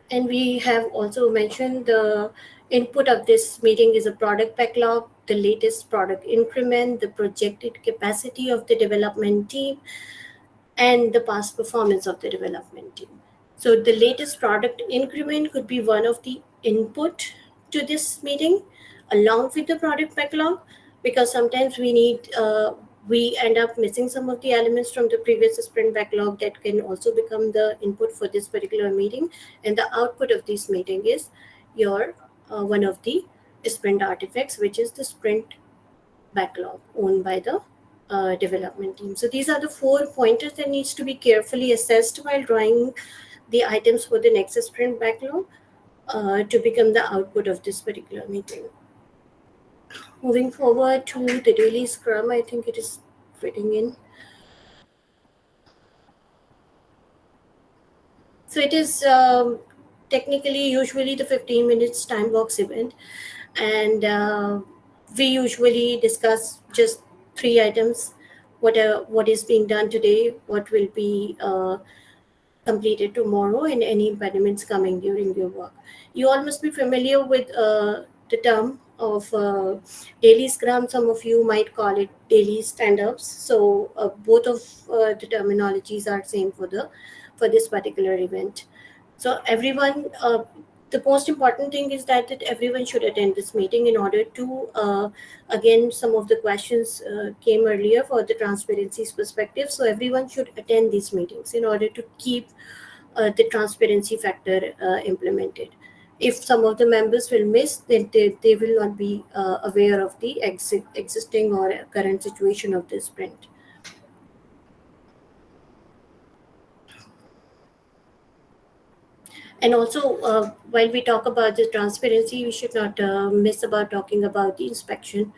And we have also mentioned the input of this meeting is a product backlog, the latest product increment, the projected capacity of the development team, and the past performance of the development team. So the latest product increment could be one of the input to this meeting along with the product backlog, because sometimes we end up missing some of the elements from the previous sprint backlog that can also become the input for this particular meeting. And the output of this meeting is your one of the sprint artifacts, which is the sprint backlog owned by the development team. So these are the 4 pointers that needs to be carefully assessed while drawing the items for the next sprint backlog to become the output of this particular meeting. Moving forward to the daily scrum, I think it is fitting in. So it is technically usually the 15 minutes time box event, and we usually discuss just 3 items: what is being done today, what will be completed tomorrow, and any impediments coming during your work. You all must be familiar with the term of daily scrum. Some of you might call it daily stand-ups. So both of the terminologies are same for this particular event. So everyone, the most important thing is that everyone should attend this meeting in order to, again, some of the questions came earlier for the transparency's perspective. So everyone should attend these meetings in order to keep the transparency factor implemented. If some of the members will miss, then they will not be aware of the existing or current situation of this sprint. And also, while we talk about the transparency, we should not miss about talking about the inspection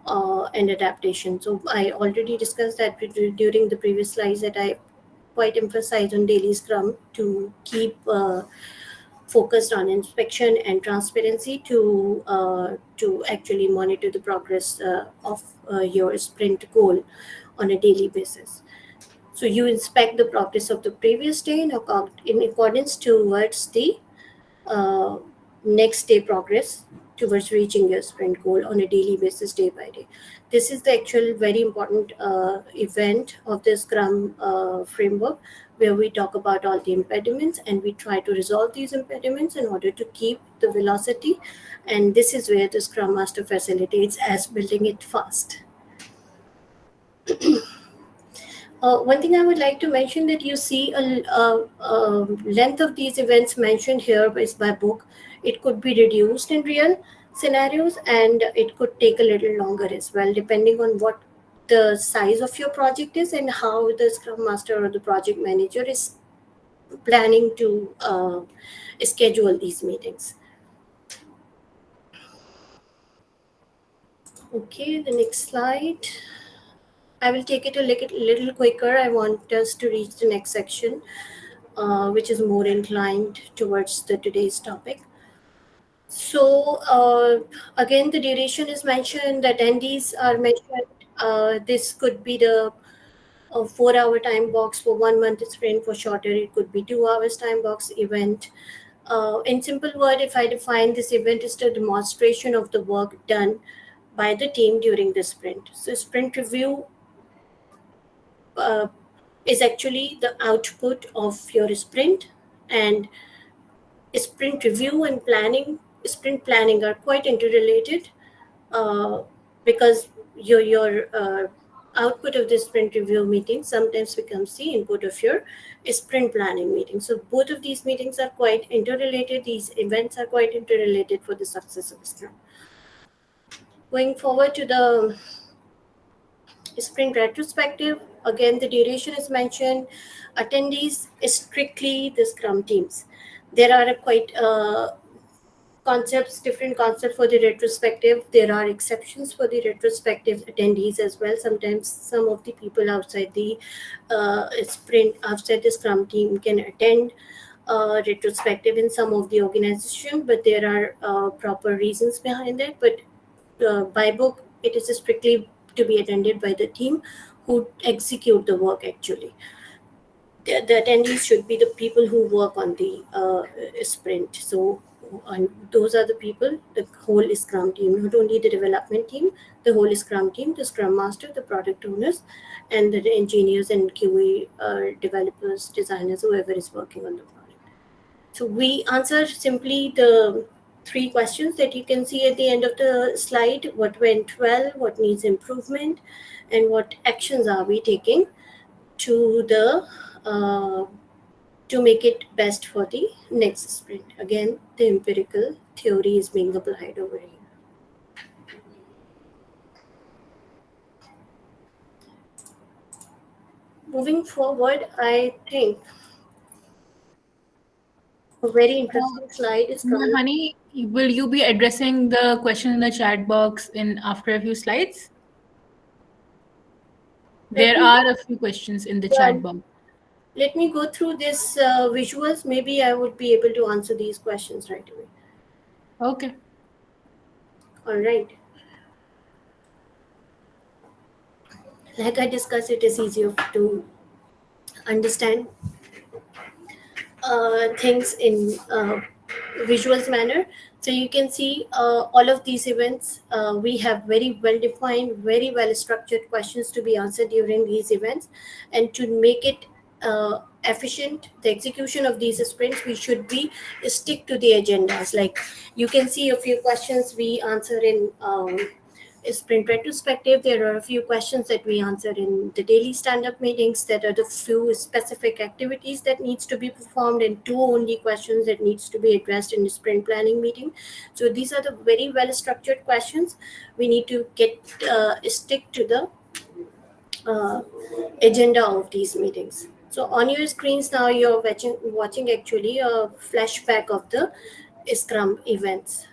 and adaptation. So I already discussed that during the previous slides, that I quite emphasize on daily scrum to keep focused on inspection and transparency to actually monitor the progress of your sprint goal on a daily basis. So you inspect the progress of the previous day in accordance towards the uh, next day progress towards reaching your sprint goal on a daily basis, day by day. This is the actual very important event of the Scrum framework, where we talk about all the impediments and we try to resolve these impediments in order to keep the velocity. And this is where the Scrum Master facilitates as building it fast. One thing I would like to mention that you see a length of these events mentioned here is by book. It could be reduced in real scenarios and it could take a little longer as well, depending on what the size of your project is and how the Scrum Master or the project manager is planning to schedule these meetings. Okay, the next slide. I will take it a little quicker. I want us to reach the next section, which is more inclined towards the today's topic. So again, the duration is mentioned, the attendees are mentioned. This could be the 4-hour time box for 1 month sprint. For shorter, it could be 2 hours time box event. In simple word, if I define this event is the demonstration of the work done by the team during the sprint. So sprint review uh, is actually the output of your sprint, and sprint review and sprint planning are quite interrelated, uh, because your output of the sprint review meeting sometimes becomes the input of your sprint planning meeting. So both of these meetings are quite interrelated. These events are quite interrelated for the success of Scrum. Going forward to the sprint retrospective, again the duration is mentioned. Attendees is strictly the Scrum teams. There are quite different concepts for the retrospective. There are exceptions for the retrospective attendees as well. Sometimes some of the people outside the outside the Scrum team can attend retrospective in some of the organization, but there are proper reasons behind that. But by book, it is strictly to be attended by the team who execute the work actually. The attendees should be the people who work on the sprint. So and those are the people, the whole Scrum team, not only the development team, the whole Scrum team, the Scrum Master, the product owners, and the engineers and QA developers, designers, whoever is working on the product. So we answer simply the 3 questions that you can see at the end of the slide. What went well, what needs improvement, and what actions are we taking to the to make it best for the next sprint. Again, the empirical theory is being applied over here. Moving forward, I think a very interesting slide is coming. Honey, will you be addressing the question in the chat box in after a few slides? There are a few questions in the chat box. Let me go through this visuals. Maybe I would be able to answer these questions right away. Okay. All right. Like I discussed, it is easier to understand things in visuals manner. So you can see all of these events. We have very well defined, very well structured questions to be answered during these events, and to make it efficient, the execution of these sprints, we should be stick to the agendas. Like you can see a few questions we answer in sprint retrospective. There are a few questions that we answer in the daily stand-up meetings. That are the few specific activities that needs to be performed, and 2 only questions that needs to be addressed in the sprint planning meeting. So these are the very well structured questions. We need to get stick to the agenda of these meetings. So on your screens now, you're watching actually a flashback of the Scrum events.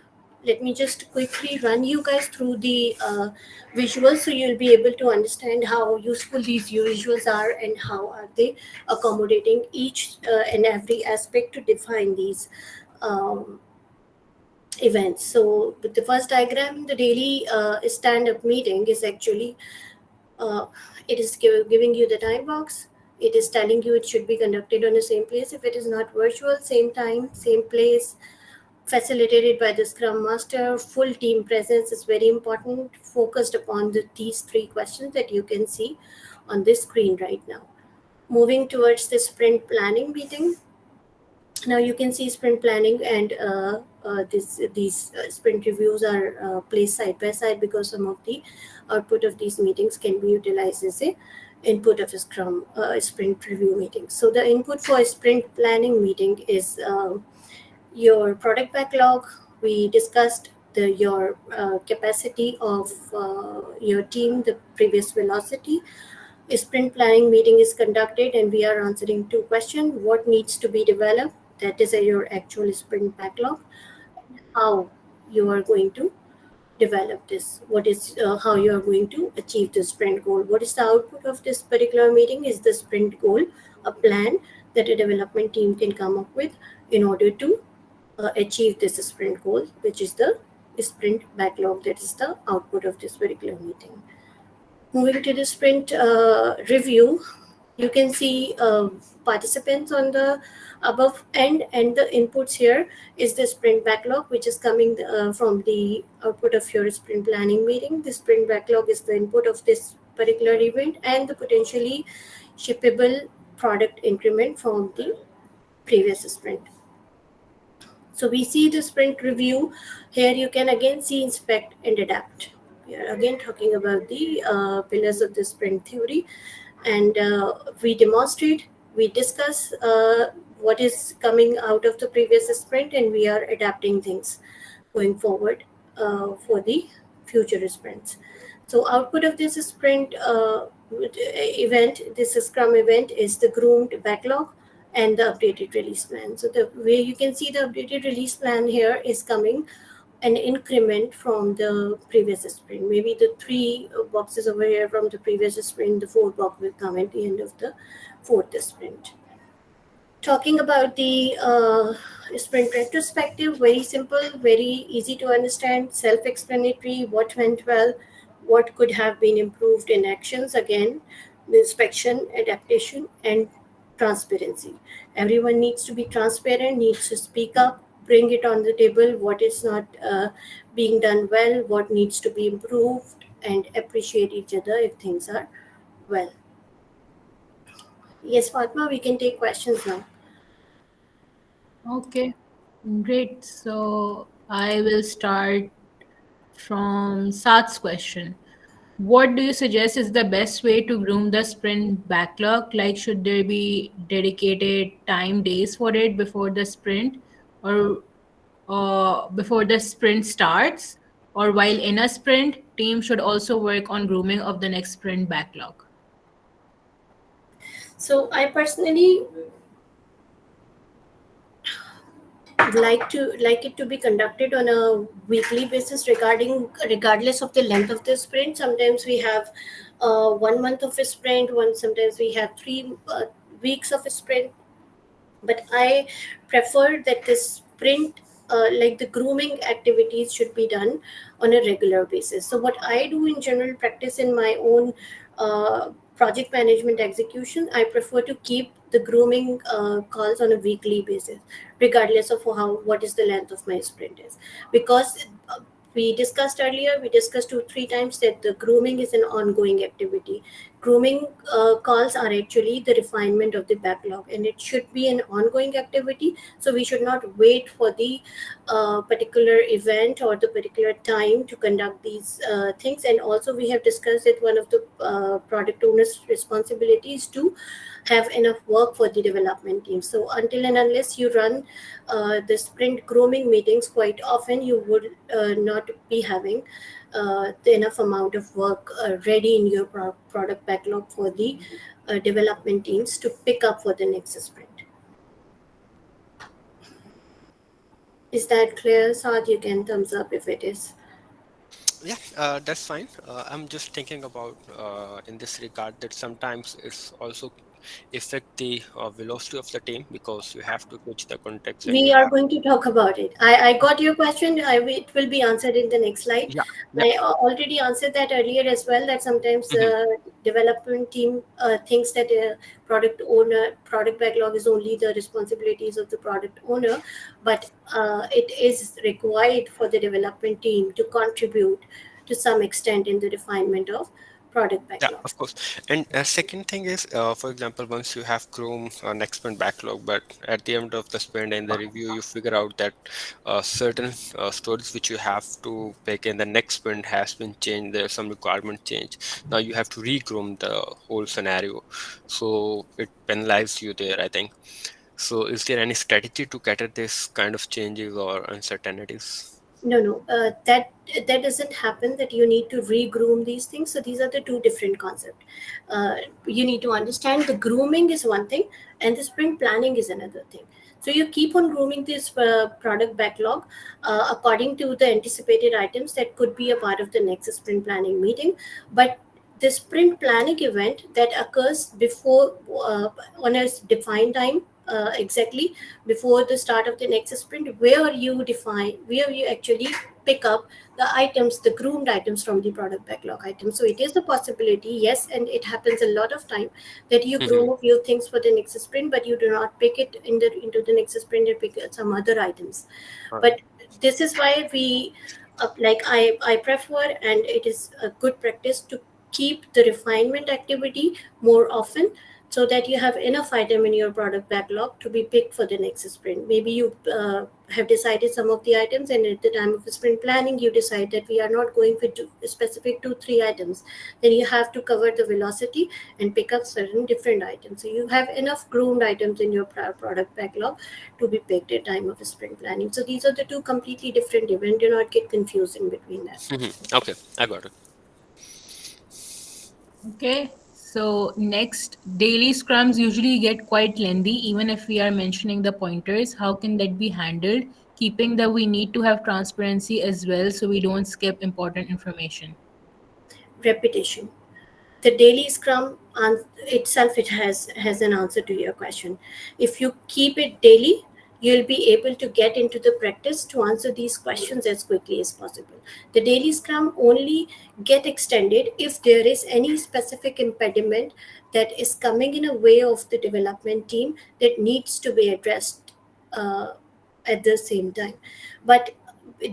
Let me just quickly run you guys through the visuals so you'll be able to understand how useful these visuals are and how are they accommodating each and every aspect to define these events. So with the first diagram, the daily stand-up meeting is actually uh, it is giving you the time box. It is telling you it should be conducted on the same place. If it is not virtual, same time, same place, facilitated by the Scrum Master. Full team presence is very important, focused upon these 3 questions that you can see on this screen right now. Moving towards the sprint planning meeting. Now you can see sprint planning and these sprint reviews are placed side by side because some of the output of these meetings can be utilized as a input of a Scrum sprint review meeting. So the input for a sprint planning meeting is your product backlog. We discussed your capacity of your team, the previous velocity. A sprint planning meeting is conducted and we are answering two questions. What needs to be developed? That is your actual sprint backlog. How you are going to develop this? What is how you are going to achieve the sprint goal? What is the output of this particular meeting? Is the sprint goal a plan that a development team can come up with in order to achieve this sprint goal, which is the sprint backlog? That is the output of this particular meeting. Moving to the sprint review, you can see participants on the above end, and the inputs here is the sprint backlog, which is coming from the output of your sprint planning meeting. The sprint backlog is the input of this particular event and the potentially shippable product increment from the previous sprint. So we see the sprint review. Here you can again see inspect and adapt. We are again talking about the pillars of the sprint theory, and we demonstrate, we discuss what is coming out of the previous sprint, and we are adapting things going forward for the future sprints. So output of this sprint event, this Scrum event, is the groomed backlog and the updated release plan. So the way you can see the updated release plan here is coming an increment from the previous sprint. Maybe the three boxes over here from the previous sprint, the fourth box will come at the end of the fourth sprint. Talking about the sprint retrospective, very simple, very easy to understand, self-explanatory, what went well, what could have been improved in actions. Again, the inspection, adaptation, and transparency. Everyone needs to be transparent, needs to speak up, bring it on the table, what is not being done well, what needs to be improved, and appreciate each other if things are well. Yes, Fatma, we can take questions now. Okay, great. So I will start from Sat's question. What do you suggest is the best way to groom the sprint backlog? Like, should there be dedicated time days for it before the sprint, or before the sprint starts, or while in a sprint, team should also work on grooming of the next sprint backlog? So I personally like it to be conducted on a weekly basis, regardless of the length of the sprint. Sometimes we have 1 month of a sprint, sometimes we have 3 weeks of a sprint, but I prefer that the sprint, like the grooming activities, should be done on a regular basis. So what I do in general practice in my own project management execution, I prefer to keep the grooming calls on a weekly basis, regardless of what is the length of my sprint is, because we discussed earlier, we discussed 2 3 times that the grooming is an ongoing activity. Grooming calls are actually the refinement of the backlog, and it should be an ongoing activity. So we should not wait for the particular event or the particular time to conduct these things. And also we have discussed that one of the product owner's responsibilities to have enough work for the development team. So until and unless you run the sprint grooming meetings quite often, you would not be having the enough amount of work ready in your product backlog for the development teams to pick up for the next sprint. Is that clear, Saad? You can thumbs up if it is. Yeah, that's fine. I'm just thinking about in this regard that sometimes it's also affect the velocity of the team because you have to catch the context and We you are have. going to talk about it. I got your question. It will be answered in the next slide. Yeah, yeah. I already answered that earlier as well, that sometimes Mhm. development team thinks that product backlog is only the responsibilities of the product owner, but it is required for the development team to contribute to some extent in the refinement of product Yeah, backlog. of course. And second thing is, for example, once you have Chrome next sprint backlog, but at the end of the sprint and the review, you figure out that certain stories which you have to pick in the next sprint has been changed. There's some requirement change. Now you have to re-groom the whole scenario, so it penalizes you there, I think. So, is there any strategy to cater this kind of changes or uncertainties? No, no, that doesn't happen. That you need to re-groom these things. So these are the two different concepts. Uh, you need to understand the grooming is one thing, and the sprint planning is another thing. So you keep on grooming this product backlog according to the anticipated items that could be a part of the next sprint planning meeting. But the sprint planning event that occurs before on a defined time, exactly before the start of the next sprint, where you actually pick up the items, the groomed items from the product backlog items. So it is a possibility, yes, and it happens a lot of time that you Hmm. groom a few things for the next sprint, but you do not pick it into the next sprint and pick some other items. All right. But this is why we I prefer, and it is a good practice to keep the refinement activity more often, so that you have enough item in your product backlog to be picked for the next sprint. Maybe you have decided some of the items, and at the time of sprint planning you decide that we are not going for specific 2 3 items. Then you have to cover the velocity and pick up certain different items, so you have enough groomed items in your product backlog to be picked at time of sprint planning. So these are the two completely different events. Do not get confused in between that. Okay, I got it. Okay. So next, daily scrums usually get quite lengthy, even if we are mentioning the pointers. How can that be handled? Keeping that we need to have transparency as well, so we don't skip important information. Repetition. The daily scrum itself, it has an answer to your question. If you keep it daily, you'll be able to get into the practice to answer these questions as quickly as possible. The daily scrum only get extended if there is any specific impediment that is coming in a way of the development team that needs to be addressed uh, at the same time. But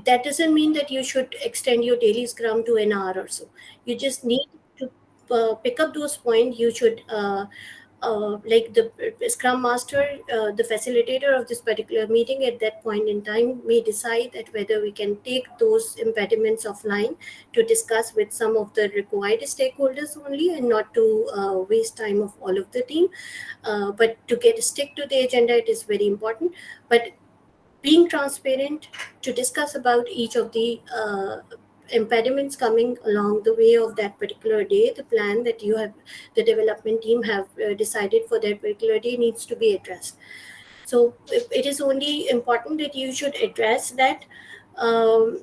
that doesn't mean that you should extend your daily scrum to an hour or so. You just need to pick up those points. You should like the scrum master, the facilitator of this particular meeting at that point in time may decide that whether we can take those impediments offline to discuss with some of the required stakeholders only, and not to waste time of all of the team. But to get stick to the agenda, it is very important. But being transparent to discuss about each of the impediments coming along the way of that particular day, the plan that you have, the development team have decided for that particular day, needs to be addressed. So it is only important that you should address that um,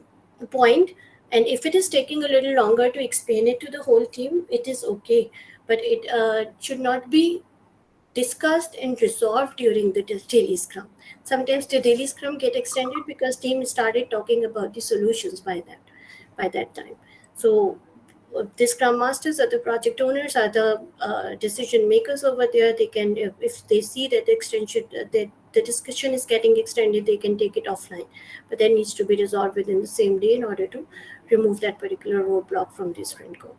point. And if it is taking a little longer to explain it to the whole team, it is okay. But it should not be discussed and resolved during the daily scrum. Sometimes the daily scrum get extended because team started talking about the solutions by that time. So the scrum masters or the project owners are the decision makers over there. They can, if they see that the extension that the discussion is getting extended, they can take it offline. But that needs to be resolved within the same day in order to remove that particular roadblock from the sprint goal.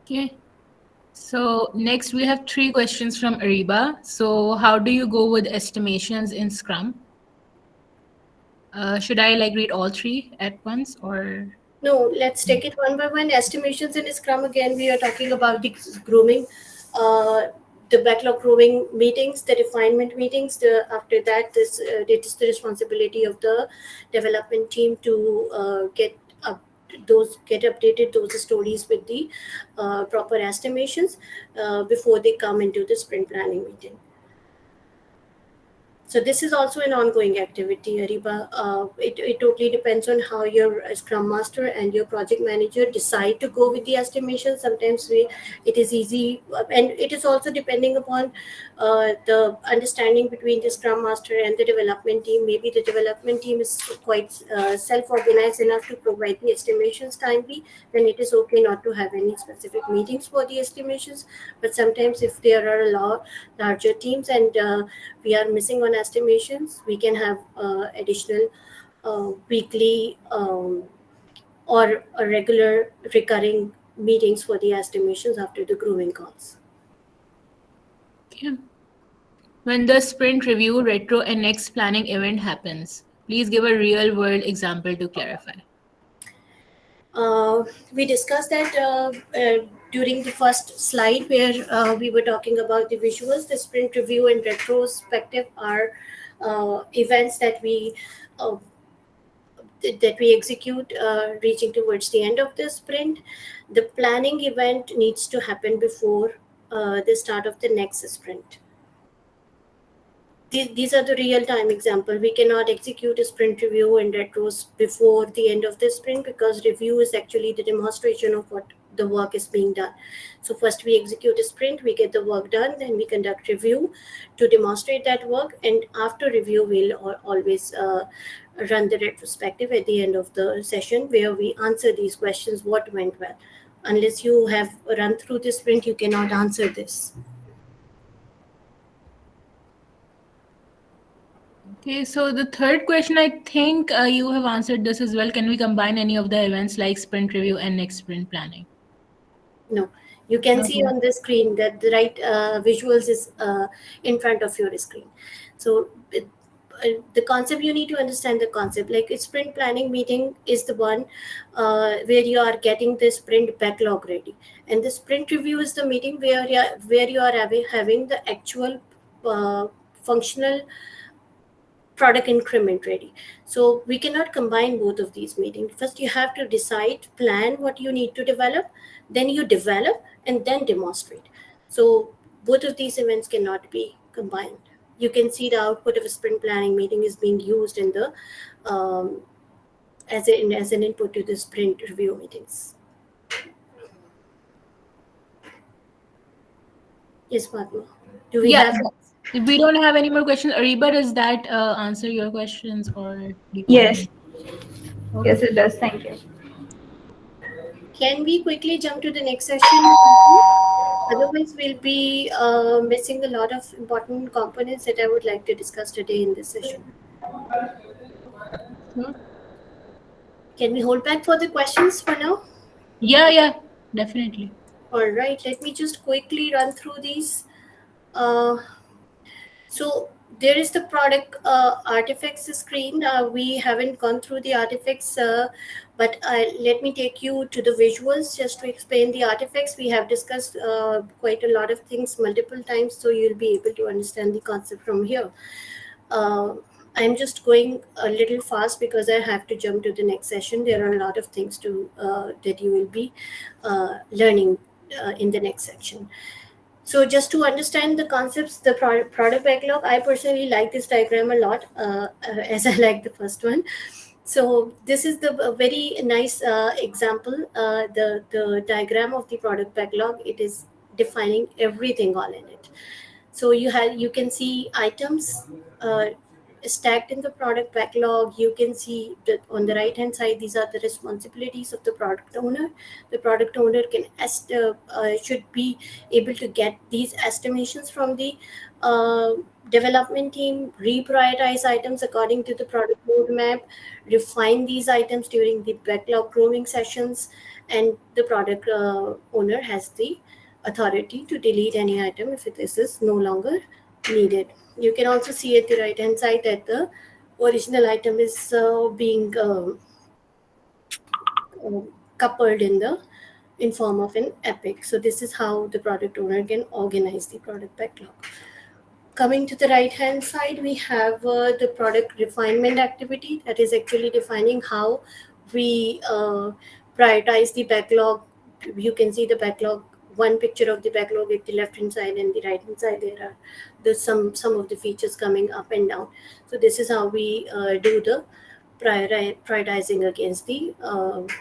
Okay. So next we have three questions from Ariba. So how do you go with estimations in Scrum? Should I like read all three at once or? No, let's take it one by one. Estimations in Scrum, again, we are talking about the grooming, uh, the backlog grooming meetings, the refinement meetings. After that, it is the responsibility of the development team to up get updated those stories with the proper estimations before they come into the sprint planning meeting. So this is also an ongoing activity, Ariba. It totally depends on how your Scrum Master and your project manager decide to go with the estimation. Sometimes it is easy, and it is also depending upon the understanding between the Scrum Master and the development team. Maybe the development team is quite self-organized enough to provide the estimations timely. Then it is okay not to have any specific meetings for the estimations. But sometimes if there are a lot larger teams and we are missing on estimations, we can have additional weekly or a regular recurring meetings for the estimations after the grooming calls. Okay. When the sprint review, retro, and next planning event happens, please give a real world example to clarify. Uh, we discussed that during the first slide where we were talking about the visuals. The sprint review and retrospective are events uh, that we execute reaching towards the end of the sprint. The planning event needs to happen before the start of the next sprint. These are the real time example. We cannot execute a sprint review and retros before the end of the sprint, because review is actually the demonstration of what the work is being done. So first we execute a sprint, we get the work done, then we conduct review to demonstrate that work, and after review we'll always run the retrospective at the end of the session, where we answer these questions: what went well. Unless you have run through the sprint, you cannot answer this. Okay, so the third question, I think you have answered this as well. Can we combine any of the events like sprint review and next sprint planning? No, you can see Okay. on the screen that the right visuals is in front of your screen. So the concept, you need to understand the concept. Like a sprint planning meeting is the one where you are getting the sprint backlog ready, and the sprint review is the meeting where you are having the actual functional product increment ready. So we cannot combine both of these meetings. First you have to decide, plan what you need to develop, then you develop, and then demonstrate. So both of these events cannot be combined. You can see the output of a sprint planning meeting is being used in the um, as an input to the sprint review meetings. Yes, Padma, do we Yeah, have? we don't have any more questions. Ariba, does that answer your questions, or do you have Yes, any? Okay. yes, it does. Thank you. Can we quickly jump to the next session? Otherwise, we'll be missing a lot of important components that I would like to discuss today in this session. Sure. Can we hold back for the questions for now? Yeah, definitely. All right, let me just quickly run through these. Uh, so there is the product artifacts screen. We haven't gone through the artifacts, but let me take you to the visuals just to explain the artifacts. We have discussed quite a lot of things multiple times, so you'll be able to understand the concept from here. Uh, I'm just going a little fast because I have to jump to the next session. There are a lot of things to that you will be learning in the next section. So just to understand the concepts, the product backlog, I personally like this diagram a lot, as I like the first one. So this is the very nice example. The diagram of the product backlog. It is defining everything all in it. So you can see items uh, stacked in the product backlog. You can see that on the right hand side, these are the responsibilities of the product owner. The product owner should be able to get these estimations from the uh, development team, reprioritize items according to the product roadmap, refine these items during the backlog grooming sessions, and the product owner has the authority to delete any item if this is no longer needed. You can also see at the right hand side that the original item is being uh, coupled in form of an epic. So this is how the product owner can organize the product backlog. Coming to the right hand side, we have the product refinement activity, that is actually defining how we prioritize the backlog. You can see the backlog, one picture of the backlog at the left hand side, and the right hand side there are some of the features coming up and down. So this is how we do the prioritizing against the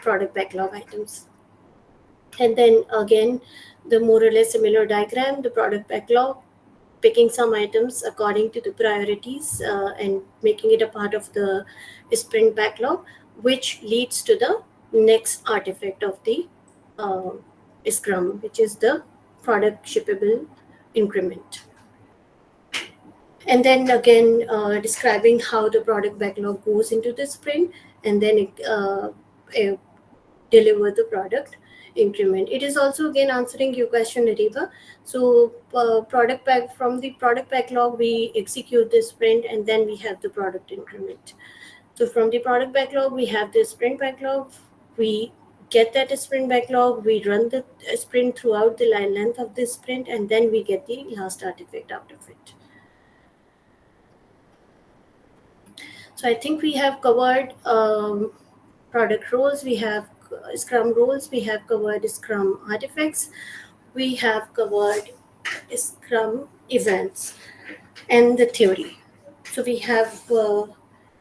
product backlog items. And then again, the more or less similar diagram, the product backlog, picking some items according to the priorities and making it a part of the sprint backlog, which leads to the next artifact of the uh, Scrum, which is the product shippable increment. And then again, describing how the product backlog goes into the sprint, and then deliver the product increment. It is also again answering your question, Ariba. So from the product backlog, we execute the sprint and then we have the product increment. So from the product backlog, we have the sprint backlog. We get that sprint backlog, we run the sprint throughout the length of the sprint, and then we get the last artifact out of it. So I think we have covered product roles, we have Scrum roles, we have covered Scrum artifacts, we have covered Scrum events and the theory. So we have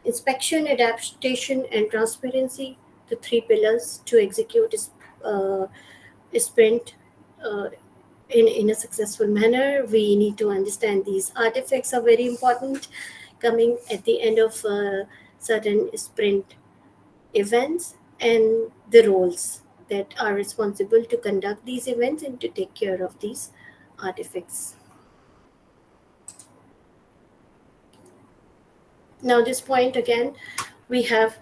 inspection, adaptation, and transparency, the three pillars to execute a sprint uh, in a successful manner. We need to understand these artifacts are very important coming at the end of certain sprint events, and the roles that are responsible to conduct these events and to take care of these artifacts. Now, this point again, we have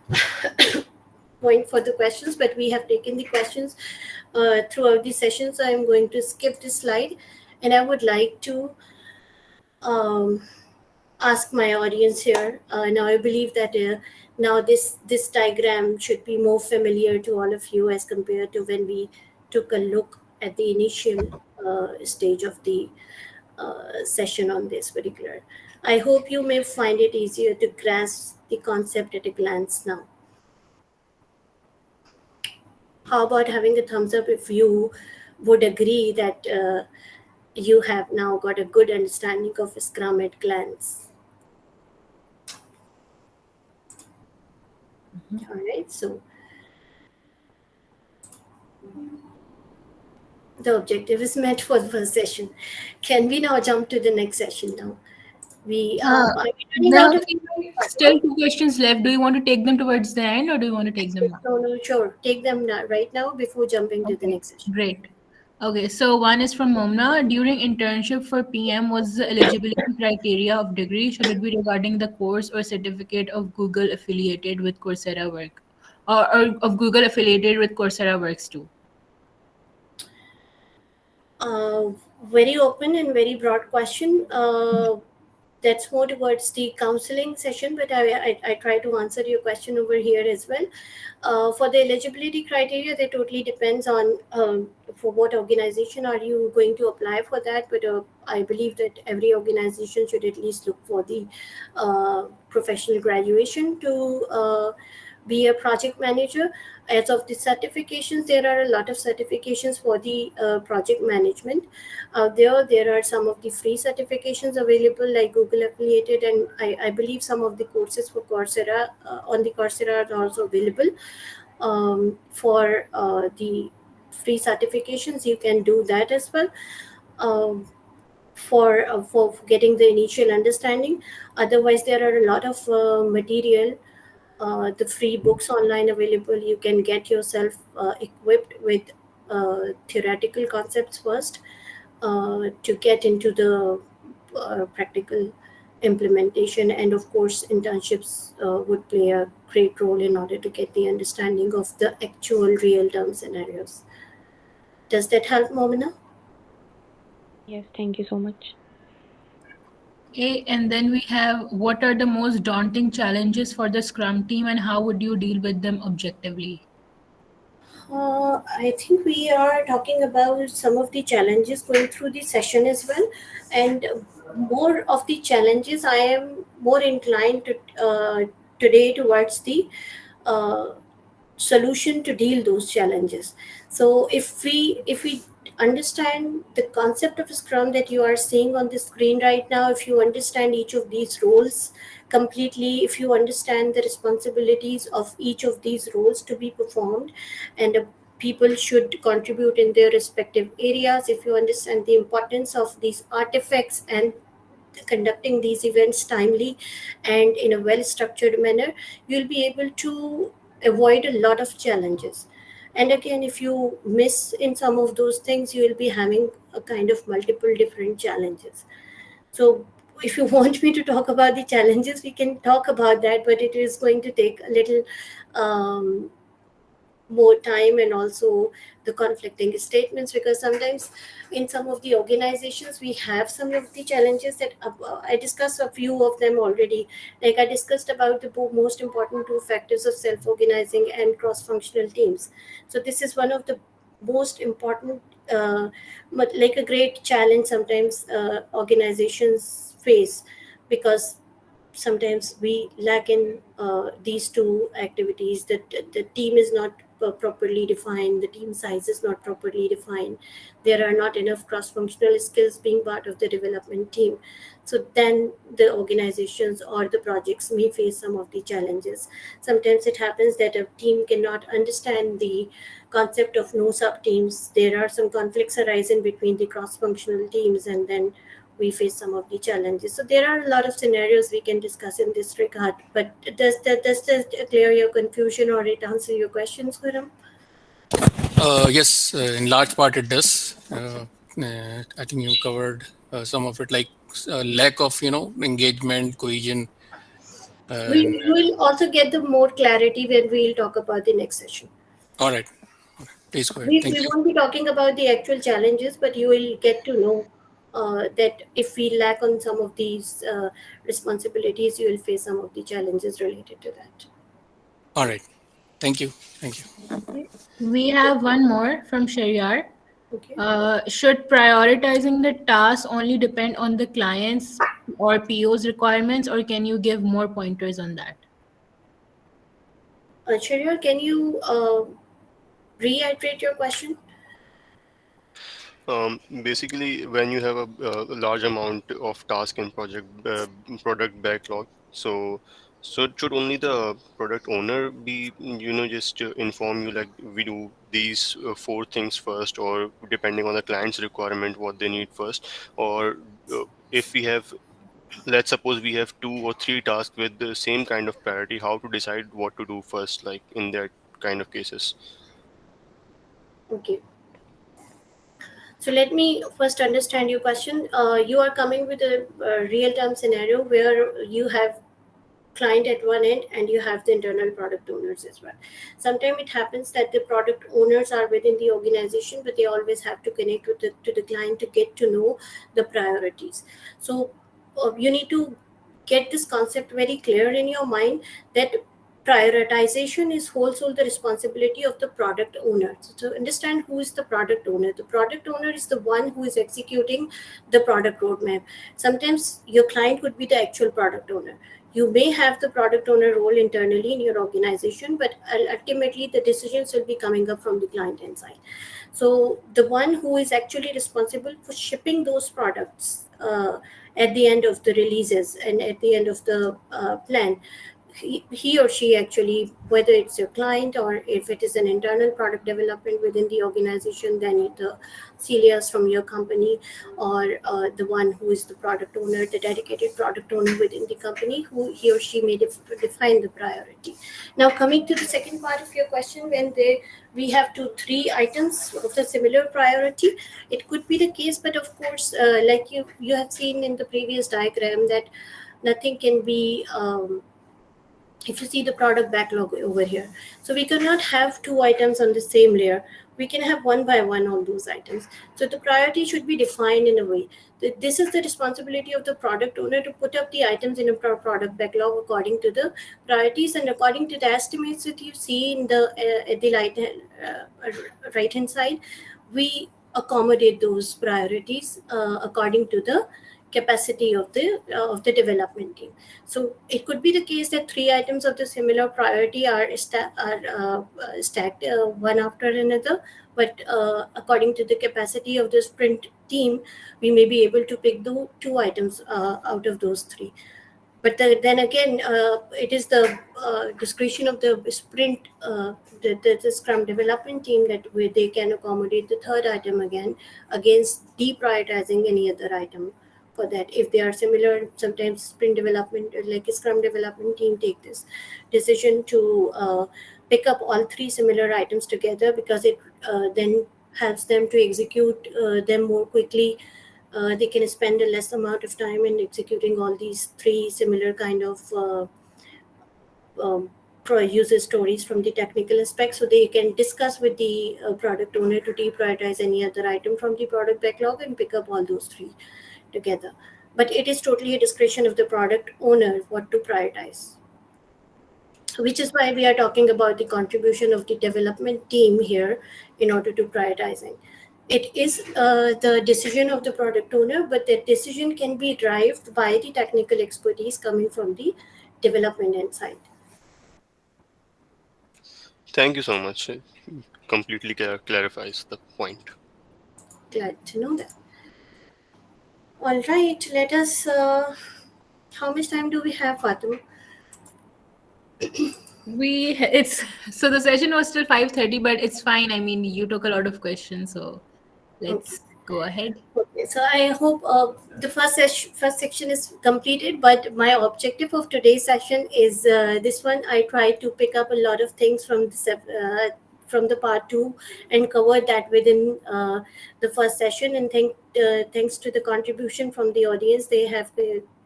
point for the questions, but we have taken the questions throughout the session, so I'm going to skip this slide, and I would like to um, ask my audience here. Now, I believe that now this diagram should be more familiar to all of you as compared to when we took a look at the initial stage of the session on this particular. I hope you may find it easier to grasp the concept at a glance now. How about having a thumbs up if you would agree that you have now got a good understanding of Scrum at glance? All right, so the objective is met for the first session. Can we now jump to the next session now? We are we running Now, out of still two questions left. Do you want to take them towards the end or do you want to take them now? no, sure. Take them now, right now before jumping to the Okay, next session. great. Okay, so one is from Momna. During internship for PM, was the eligibility criteria of degree? Should it be regarding the course or certificate of Google affiliated with Coursera work? Or of Google affiliated with Coursera works too? Uh, Very open and very broad question. That's more towards the counseling session, but I try to answer your question over here as well. For the eligibility criteria, they totally depends on for what organization are you going to apply for that. But I believe that every organization should at least look for the professional graduation to be a project manager. As of the certifications, there are a lot of certifications for the project management out there. There are some of the free certifications available like Google affiliated, and I believe some of the courses for Coursera on the Coursera are also available. For the free certifications, you can do that as well. um, for getting the initial understanding. Otherwise, there are a lot of material, the free books online available. You can get yourself equipped with theoretical concepts first to get into the practical implementation, and of course internships would play a great role in order to get the understanding of the actual real term scenarios. Does that help, Momina? Yes, thank you so much. Okay, and then we have what are the most daunting challenges for the Scrum team and how would you deal with them objectively? I think we are talking about some of the challenges going through the session as well, and more of the challenges. I am more inclined to today towards the uh, solution to deal those challenges. So if we understand the concept of Scrum that you are seeing on the screen right now, if you understand each of these roles completely, if you understand the responsibilities of each of these roles to be performed, and people should contribute in their respective areas, if you understand the importance of these artifacts and conducting these events timely and in a well structured manner, you'll be able to avoid a lot of challenges. And again, if you miss in some of those things, you will be having a kind of multiple different challenges. So if you want me to talk about the challenges, we can talk about that, but it is going to take a little um, more time, and also the conflicting statements, because sometimes in some of the organizations we have some of the challenges that I discussed a few of them already. Like I discussed about the most important two factors of self-organizing and cross-functional teams. So this is one of the most important, but like a great challenge sometimes organizations face, because sometimes we lack in these two activities, that the team is not properly defined, the team size is not properly defined, there are not enough cross functional skills being part of the development team. So then the organizations or the projects may face some of the challenges. Sometimes it happens that a team cannot understand the concept of no sub teams, there are some conflicts arising between the cross functional teams, and then we face some of the challenges. So there are a lot of scenarios we can discuss in this regard. But does that clear your confusion, or it answer your questions, Ghuram? Yes, in large part it does. I think you covered some of it, like lack of engagement, cohesion, and We will also get the more clarity when we'll talk about the next session. all right, please go ahead. We Thank you. won't be talking about the actual challenges, but you will get to know that if we lack on some of these responsibilities, you will face some of the challenges related to that. All right, thank you. Thank you. We have one more from Sharyar. Okay. Should prioritizing the tasks only depend on the client's or PO's requirements, or can you give more pointers on that? Sharyar, can you reiterate your question? Basically, when you have a large amount of task in product backlog, so should only the product owner be, just inform you, like, we do these four things first, or depending on the client's requirement what they need first, or if we have, let's suppose we have two or three tasks with the same kind of priority, how to decide what to do first, like in that kind of cases? Okay. So let me first understand your question. You are coming with a real-time scenario where you have client at one end and you have the internal product owners as well. Sometimes it happens that the product owners are within the organization, but they always have to connect with to the client to get to know the priorities. So you need to get this concept very clear in your mind, that prioritization is also the responsibility of the product owner. So understand who is the product owner. The product owner is the one who is executing the product roadmap. Sometimes your client could be the actual product owner. You may have the product owner role internally in your organization, but ultimately the decisions will be coming up from the client inside. So the one who is actually responsible for shipping those products at the end of the releases and at the end of the plan, he or she actually, whether it's your client or if it is an internal product development within the organization, then the CLIAs from your company, or the one who is the product owner, the dedicated product owner within the company, who he or she may define the priority. Now coming to the second part of your question, when we have three items of the similar priority, it could be the case, but of course, like you have seen in the previous diagram, that nothing can be if you see the product backlog over here. So we cannot have two items on the same layer. We can have one by one on those items. So the priority should be defined in a way that this is the responsibility of the product owner to put up the items in a product backlog according to the priorities and according to the estimates that you see in the at the right hand side. We accommodate those priorities according to the capacity of the development team. So it could be the case that three items of the similar priority are stacked one after another, but according to the capacity of the sprint team, we may be able to pick the two items out of those three. But then again, it is the discretion of the sprint, the Scrum development team, that where they can accommodate the third item again against deprioritizing any other item for that. If they are similar, sometimes sprint development, like a Scrum development team, take this decision to pick up all three similar items together, because it then helps them to execute them more quickly. They can spend a less amount of time in executing all these three similar kind of user stories from the technical aspect, so they can discuss with the product owner to deprioritize any other item from the product backlog and pick up all those three together. But it is totally a discretion of the product owner what to prioritize, which is why we are talking about the contribution of the development team here in order to prioritizing. It is the decision of the product owner, but that decision can be derived by the technical expertise coming from the development inside. Thank you so much. It completely clarifies the point. Glad to know that. All right, let us. How much time do we have, Fatima? It's so the session was till 5:30, but it's fine. I mean, you took a lot of questions, so Okay. let's go ahead. Okay, so I hope the first section is completed. But my objective of today's session is this one. I tried to pick up a lot of things from from the part two and cover that within the first session. And thanks to the contribution from the audience, they have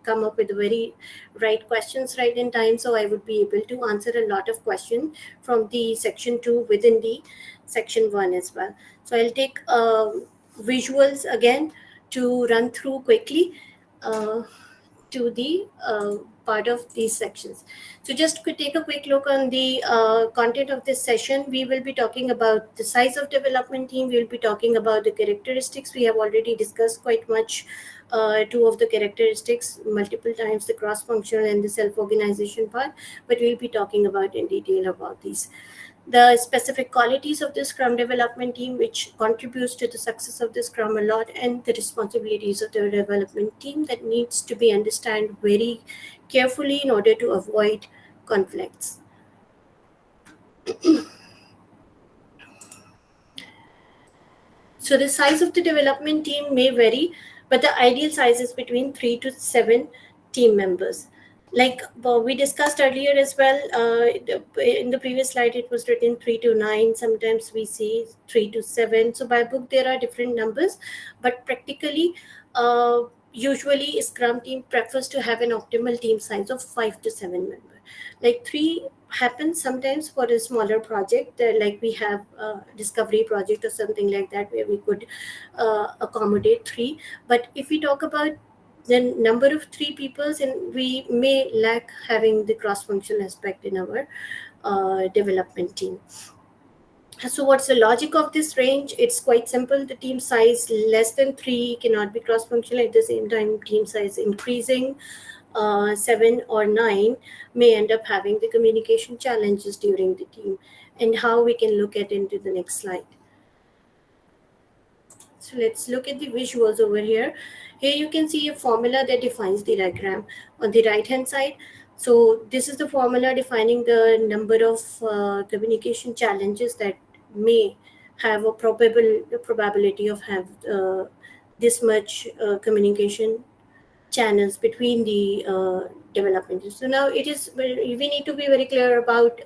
come up with very right questions right in time. So I would be able to answer a lot of questions from the section two within the section one as well. So I'll take. Visuals again to run through quickly uh, to the part of these sections. So just to take a quick look on the content of this session, we will be talking about the size of development team. We will be talking about the characteristics. We have already discussed quite much two of the characteristics multiple times, the cross-functional and the self-organization part, but we'll be talking about in detail about these, the specific qualities of the Scrum development team, which contributes to the success of the Scrum a lot, and the responsibilities of the development team that needs to be understood very carefully in order to avoid conflicts. So the size of the development team may vary, but the ideal size is between 3 to 7 team members. Like we discussed earlier as well, in the previous slide it was written 3 to 9. Sometimes we see 3 to 7. So by book there are different numbers, but practically, usually Scrum team prefers to have an optimal team size of 5 to 7 members. Like 3 happens sometimes for a smaller project, like we have a discovery project or something like that where we could accommodate 3. But if we talk about the number of 3 people, and we may lack having the cross-functional aspect in our development team. So what's the logic of this range? It's quite simple. The team size less than 3 cannot be cross-functional. At the same time, team size increasing 7 or 9 may end up having the communication challenges during the team, and how we can look at into the next slide. So let's look at the visuals over here. Here you can see a formula that defines the diagram on the right hand side. So this is the formula defining the number of communication challenges that may have a probability of have this much communication channels between the development. So now it is, we need to be very clear about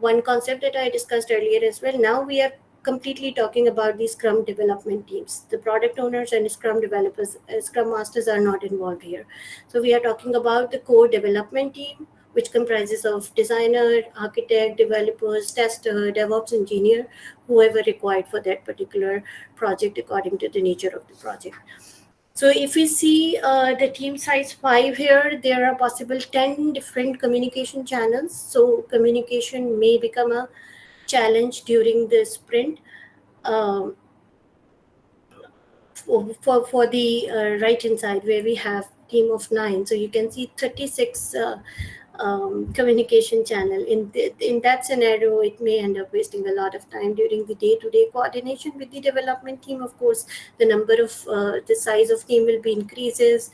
one concept that I discussed earlier as well. Now we are completely talking about the Scrum development teams. The product owners and Scrum developers, Scrum masters are not involved here. So we are talking about the core development team, which comprises of designer, architect, developers, tester, DevOps engineer, whoever required for that particular project according to the nature of the project. So if we see the team size 5 here, there are possible 10 different communication channels. So communication may become a challenge during the sprint. Um, for the right hand side where we have team of 9, so you can see 36 communication channel. In that scenario, it may end up wasting a lot of time during the day-to-day coordination with the development team. Of course, the number of the size of team will be increases,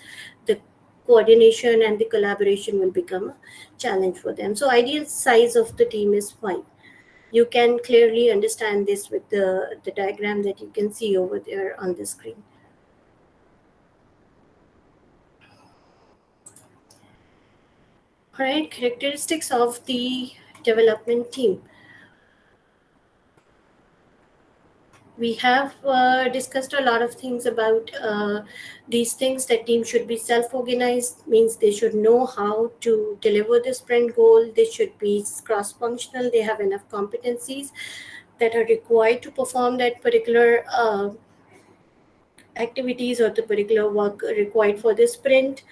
the coordination and the collaboration will become a challenge for them. So ideal size of the team is 5. You can clearly understand this with the diagram that you can see over there on the screen. All right, characteristics of the development team. We have discussed a lot of things about these things, that teams should be self-organized, means they should know how to deliver the sprint goal, they should be cross-functional, they have enough competencies that are required to perform that particular activities or the particular work required for the sprint.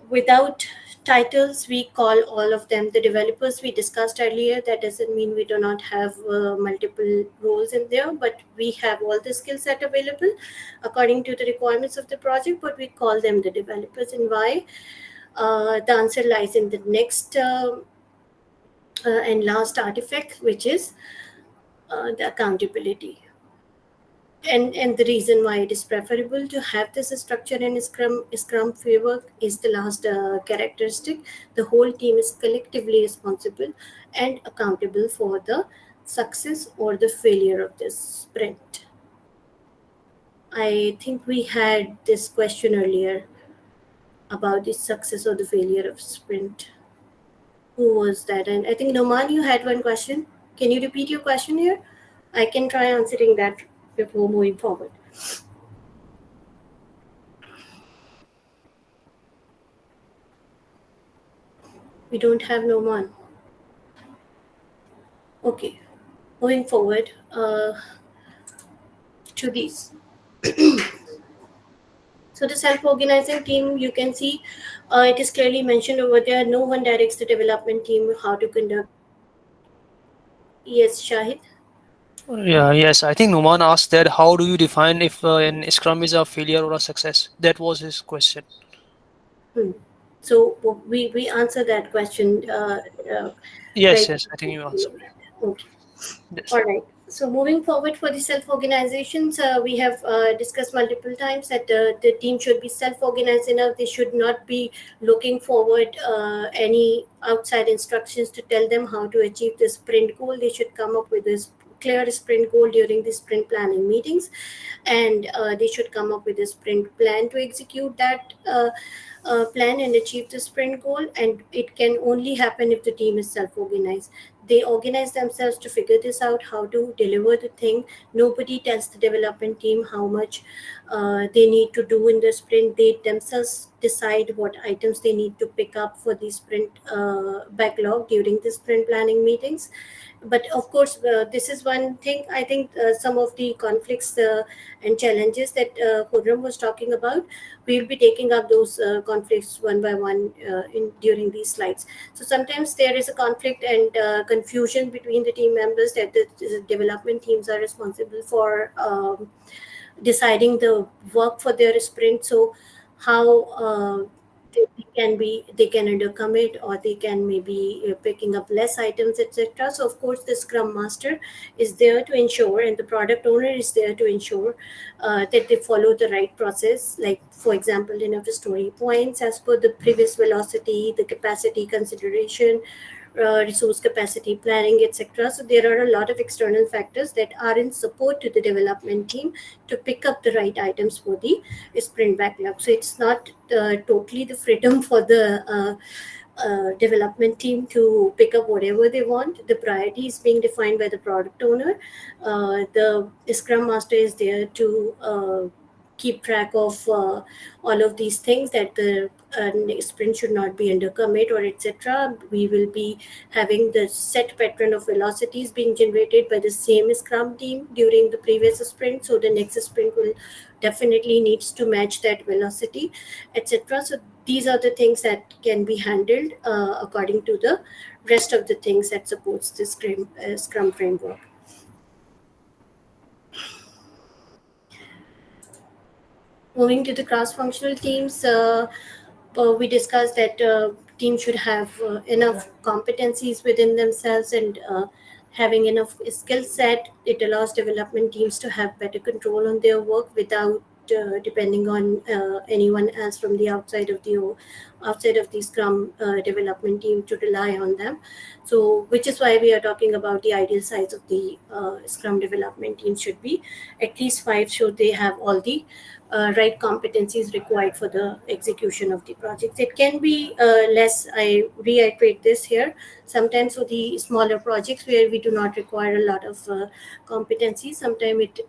Without titles, we call all of them the developers. We discussed earlier, that doesn't mean we do not have multiple roles in there, but we have all the skill set available according to the requirements of the project, but we call them the developers. And why? The answer lies in the next and last artifact, which is the accountability. And the reason why it is preferable to have this structure in Scrum framework is the last characteristic. The whole team is collectively responsible and accountable for the success or the failure of this sprint. I think we had this question earlier about the success or the failure of sprint. Who was that? And I think Noman, you had one question. Can you repeat your question here? I can try answering that before moving forward. We don't have Noman. Okay, moving forward to these. So the self-organizing team, you can see it is clearly mentioned over there. No one directs the development team how to conduct. Yes, Shahid. Yeah, yes. I think Numan asked that how do you define if an Scrum is a failure or a success? That was his question. Hmm. So we answer that question Yes, right yes. I think you answered. Okay. Yes. All right. So moving forward for the self-organizations, we have discussed multiple times that the team should be self-organized enough. They should not be looking forward any outside instructions to tell them how to achieve the sprint goal. They should come up with this clear sprint goal during the sprint planning meetings, and they should come up with a sprint plan to execute that plan and achieve the sprint goal. And it can only happen if the team is self-organized. They organize themselves to figure this out, how to deliver the thing. Nobody tells the development team how much they need to do in the sprint. They themselves decide what items they need to pick up for the sprint backlog during the sprint planning meetings. But of course, this is one thing. I think some of the conflicts and challenges that Khurram was talking about, we'll be taking up those conflicts one by one in during these slides. So sometimes there is a conflict and confusion between the team members, that the development teams are responsible for deciding the work for their sprint. So how they can undercommit, or they can maybe picking up less items, etc. So of course the scrum master is there to ensure, and the product owner is there to ensure that they follow the right process, like for example enough story points as per the previous velocity, the capacity consideration, resource capacity planning, etc. So there are a lot of external factors that are in support to the development team to pick up the right items for the sprint backlog. So it's not totally the freedom for the development team to pick up whatever they want. The priority is being defined by the product owner. The scrum master is there to keep track of all of these things, that the sprint should not be under commit or etc. We will be having the set pattern of velocities being generated by the same scrum team during the previous sprint, so the next sprint will definitely needs to match that velocity, etc. So these are the things that can be handled according to the rest of the things that supports the scrum framework. Moving to the cross-functional teams, we discussed that teams should have enough competencies within themselves, and having enough skill set. It allows development teams to have better control on their work without depending on anyone else from the outside of the Scrum development team to rely on them. So, which is why we are talking about the ideal size of the Scrum development team should be at least five. Should they have all the right competencies required for the execution of the project. It can be less. I reiterate this here. Sometimes for the smaller projects where we do not require a lot of competencies, sometimes it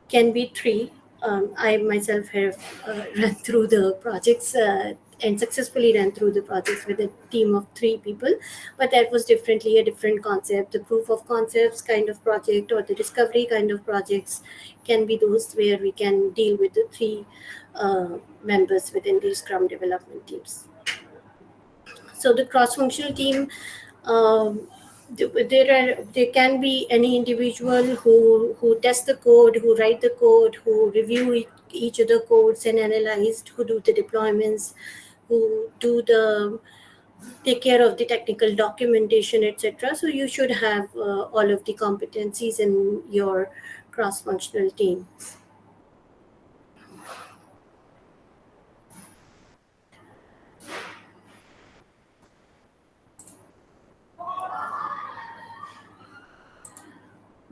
can be three. I myself have run through the projects and successfully ran through the projects with a team of three people, but that was differently a different concept. The proof of concepts kind of project or the discovery kind of projects can be those where we can deal with the three members within the Scrum development teams. So the cross-functional team, um, there can be any individual who test the code, who write the code, who review each of the codes and analyze, who do the deployments, who do the take care of the technical documentation, etc. So you should have all of the competencies in your cross-functional team.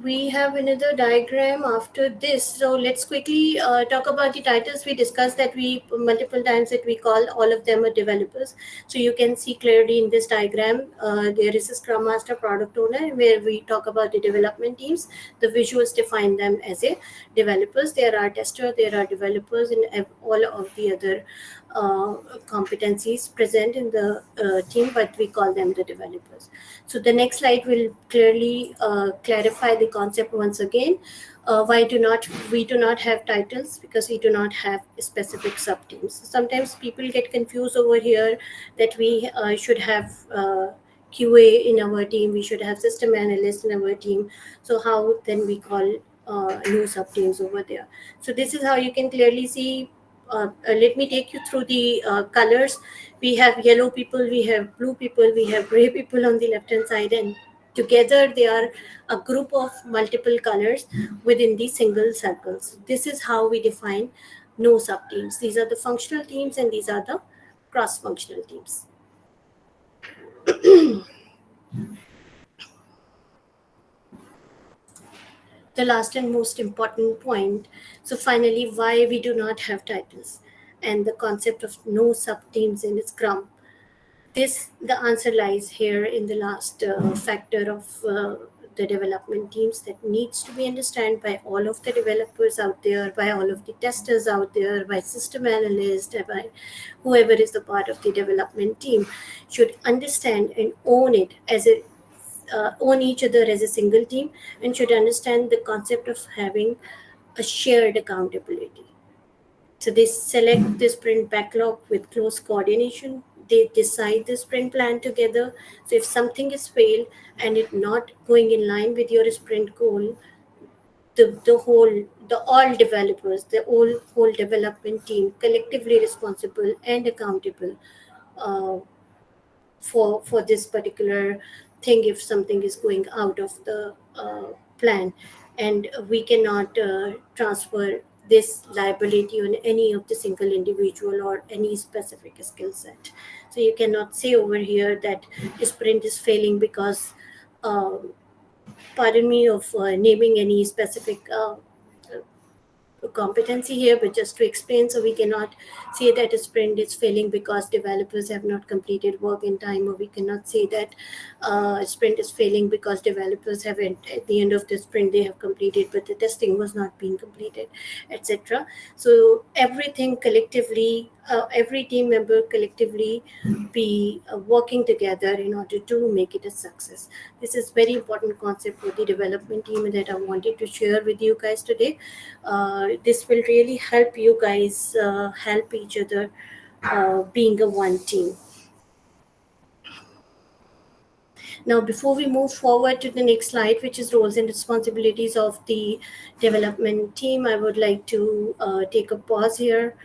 We have another diagram after this. So let's quickly talk about the titles. We discussed that we multiple times that we call all of them are developers. So you can see clearly in this diagram, there is a Scrum Master, Product Owner, where we talk about the development teams. The visuals define them as a developers. There are tester, there are developers, and all of the other uh, competencies present in the team, but we call them the developers. So the next slide will clearly clarify the concept once again. Why do not we do not have titles? Because we do not have specific sub teams. Sometimes people get confused over here that we should have QA in our team. We should have system analyst in our team. So how then we call new sub teams over there? So this is how you can clearly see. Let me take you through the colors. We have yellow people, we have blue people, we have gray people on the left hand side, and together they are a group of multiple colors within the single circles. This is how we define no sub teams. These are the functional teams and these are the cross functional teams. The last and most important point. So finally, why we do not have titles and the concept of no sub teams in Scrum. The answer lies here in the last factor of the development teams that needs to be understood by all of the developers out there, by all of the testers out there, by system analysts, by whoever is the part of the development team should understand and own it as a own each other as a single team, and should understand the concept of having a shared accountability. So they select the sprint backlog with close coordination. They decide the sprint plan together. So if something is failed and it not going in line with your sprint goal, the all developers, the whole development team collectively responsible and accountable uh, for this particular thing if something is going out of the plan, and we cannot transfer this liability on any of the single individual or any specific skill set. So you cannot say over here that sprint is failing because um, pardon me of naming any specific competency here, but just to explain, so we cannot say that a sprint is failing because developers have not completed work in time, or we cannot say that a sprint is failing because developers have at the end of the sprint they have completed but the testing was not being completed, etc. So everything collectively, every team member collectively be working together in order to make it a success. This is very important concept for the development team that I wanted to share with you guys today. This will really help you guys help each other being a one team. Now, before we move forward to the next slide, which is roles and responsibilities of the development team, I would like to take a pause here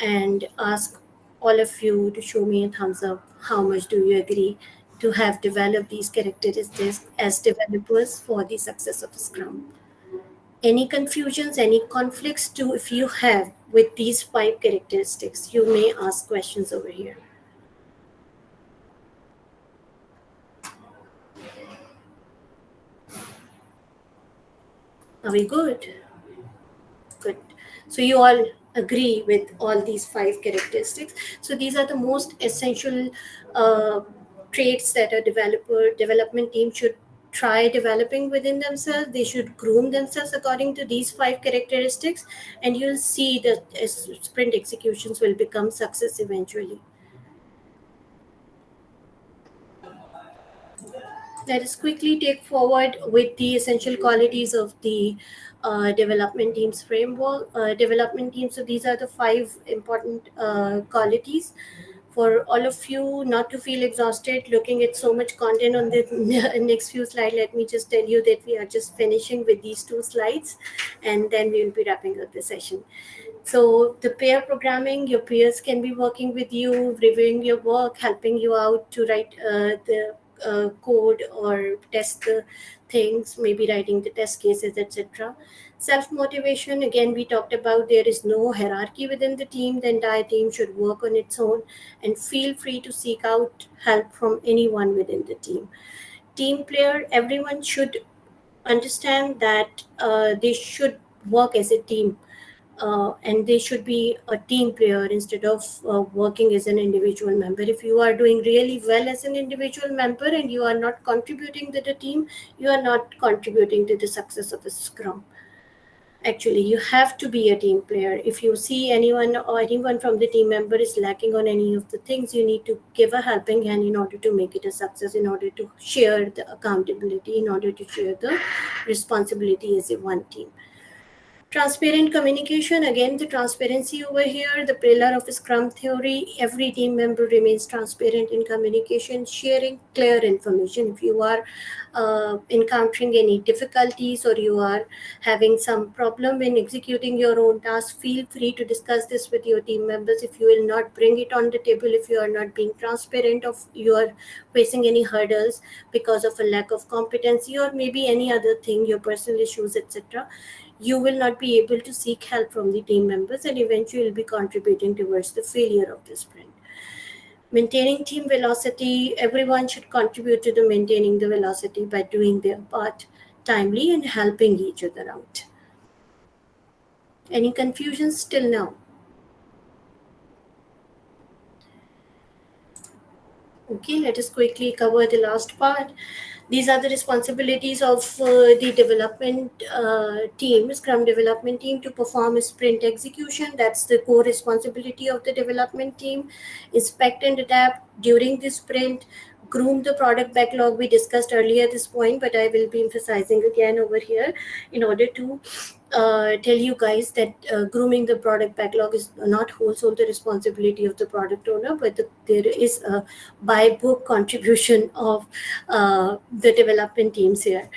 and ask all of you to show me a thumbs up. How much do you agree to have developed these characteristics as developers for the success of Scrum? Any confusions, any conflicts too, if you have with these 5 characteristics, you may ask questions over here. Are we good? Good. So you all agree with all these 5 characteristics. So these are the most essential uh, traits that a development team should try developing within themselves. They should groom themselves according to these 5 characteristics, and you'll see that sprint executions will become success eventually. Let us quickly take forward with the essential qualities of the development teams framework. Development teams, so these are the 5 important qualities for all of you not to feel exhausted looking at so much content on the next few slides. Let me just tell you that we are just finishing with these 2 slides, and then we will be wrapping up the session. So the pair programming, your peers can be working with you, reviewing your work, helping you out to write the code or test the things, maybe writing the test cases, etc. Self motivation, again, we talked about there is no hierarchy within the team. The entire team should work on its own, and feel free to seek out help from anyone within the team. Team player, everyone should understand that they should work as a team, and they should be a team player instead of working as an individual member. If you are doing really well as an individual member and you are not contributing to the team, you are not contributing to the success of a scrum. Actually, you have to be a team player. If you see anyone from the team member is lacking on any of the things, you need to give a helping hand in order to make it a success, in order to share the accountability, in order to share the responsibility as a one team. Transparent communication, again, the transparency over here, the pillar of Scrum theory. Every team member remains transparent in communication, sharing clear information. If you are encountering any difficulties or you are having some problem in executing your own task, feel free to discuss this with your team members. If you will not bring it on the table, if you are not being transparent, of you are facing any hurdles because of a lack of competency or maybe any other thing, your personal issues, etc., you will not be able to seek help from the team members, and eventually will be contributing towards the failure of the sprint. Maintaining team velocity, everyone should contribute to the maintaining the velocity by doing their part timely and helping each other out. Any confusions till now? Okay, let us quickly cover the last part. These are the responsibilities of the development team, Scrum development team, to perform a sprint execution. That's the core responsibility of the development team. Inspect and adapt during the sprint. Groom the product backlog. We discussed earlier this point, but I will be emphasizing again over here in order to tell you guys that grooming the product backlog is not wholesale the responsibility of the product owner, but there is a by book contribution of the development teams here.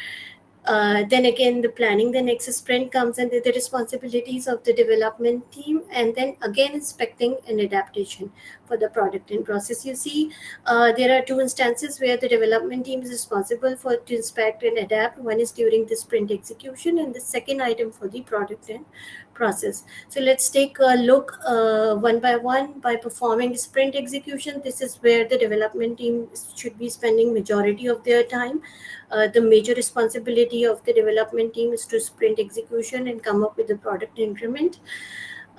Then again, the planning the next sprint comes under the responsibilities of the development team, and then again inspecting and adaptation for the product and process. You see, there are 2 instances where the development team is responsible for to inspect and adapt. One is during the sprint execution, and the second item for the product and process. So let's take a look one by one. By performing sprint execution, this is where the development team should be spending majority of their time. The major responsibility of the development team is to sprint execution and come up with the product increment.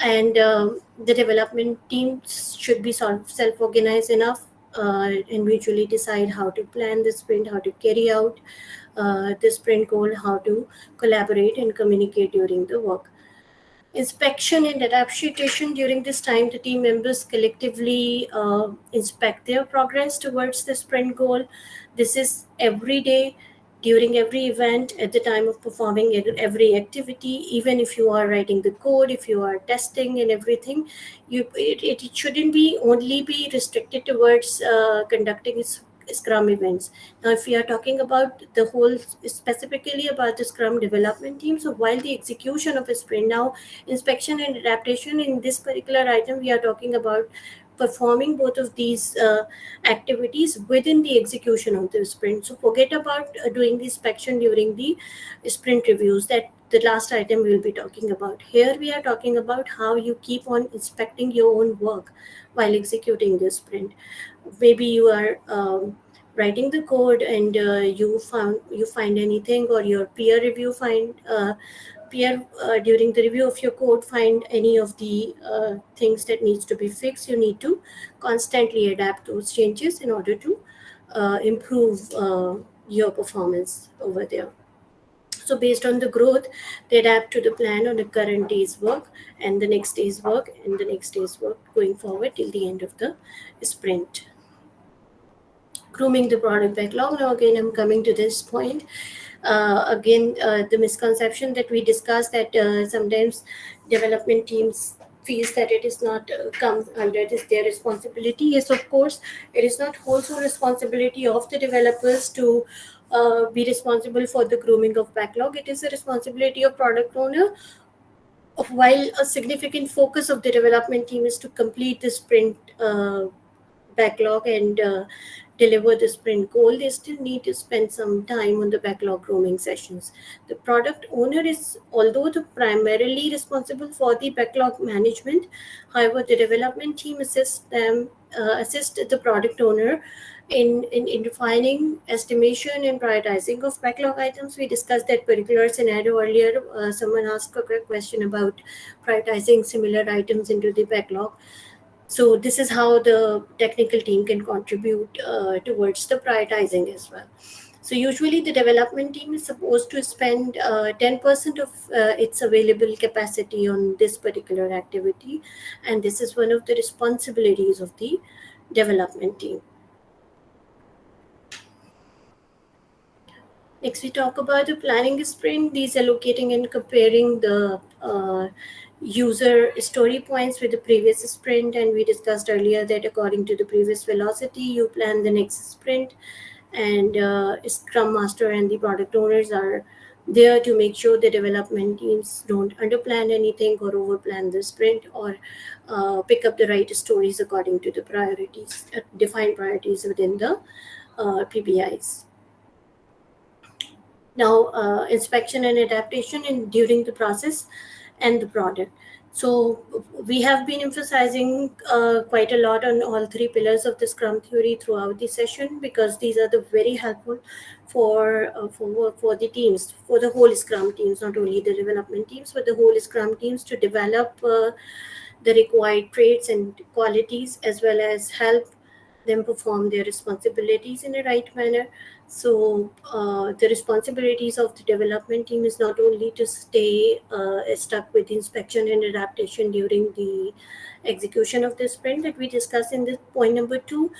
And the development teams should be self-organized enough and mutually decide how to plan the sprint, how to carry out the sprint goal, how to collaborate and communicate during the work. Inspection and adaptation, during this time the team members collectively inspect their progress towards the sprint goal. This is every day, during every event, at the time of performing every activity. Even if you are writing the code, if you are testing and everything, it shouldn't be only be restricted towards conducting Scrum events. Now, if we are talking about the whole, specifically about the Scrum development team, so while the execution of a sprint, now inspection and adaptation, in this particular item we are talking about performing both of these activities within the execution of the sprint. So forget about doing the inspection during the sprint reviews. That the last item we'll be talking about. Here we are talking about how you keep on inspecting your own work while executing this sprint. Maybe you are writing the code and you find anything, or your peer review find peer during the review of your code find any of the things that needs to be fixed. You need to constantly adapt those changes in order to improve your performance over there. So based on the growth, they adapt to the plan on the current day's work and the next day's work and the next day's work going forward till the end of the sprint. Grooming the product backlog. Now again, I'm coming to this point. The misconception that we discussed, that sometimes development teams feels that it is not comes under this their responsibility. Yes, of course, it is not also responsibility of the developers to be responsible for the grooming of backlog. It is a responsibility of product owner. While a significant focus of the development team is to complete the sprint backlog and deliver the sprint goal, they still need to spend some time on the backlog grooming sessions. The product owner is, although the primarily responsible for the backlog management, however, the development team assist the product owner in defining estimation and prioritizing of backlog items. We discussed that particular scenario earlier. Someone asked a question about prioritizing similar items into the backlog. So this is how the technical team can contribute towards the prioritizing as well. So usually the development team is supposed to spend 10% of its available capacity on this particular activity, and this is one of the responsibilities of the development team. Next, we talk about the planning sprint. These allocating and comparing the user story points with the previous sprint, and we discussed earlier that according to the previous velocity, you plan the next sprint, and Scrum Master and the product owners are there to make sure the development teams don't underplan anything or overplan the sprint, or pick up the right stories according to the priorities, defined priorities within the PBIs. Now, inspection and adaptation in during the process and the product. So we have been emphasizing quite a lot on all three pillars of the Scrum theory throughout the session, because these are the very helpful for the teams, for the whole Scrum teams, not only the development teams, but the whole Scrum teams to develop the required traits and qualities, as well as help them perform their responsibilities in a right manner. So the responsibilities of the development team is not only to stay stuck with inspection and adaptation during the execution of the sprint that we discussed in this point number 2,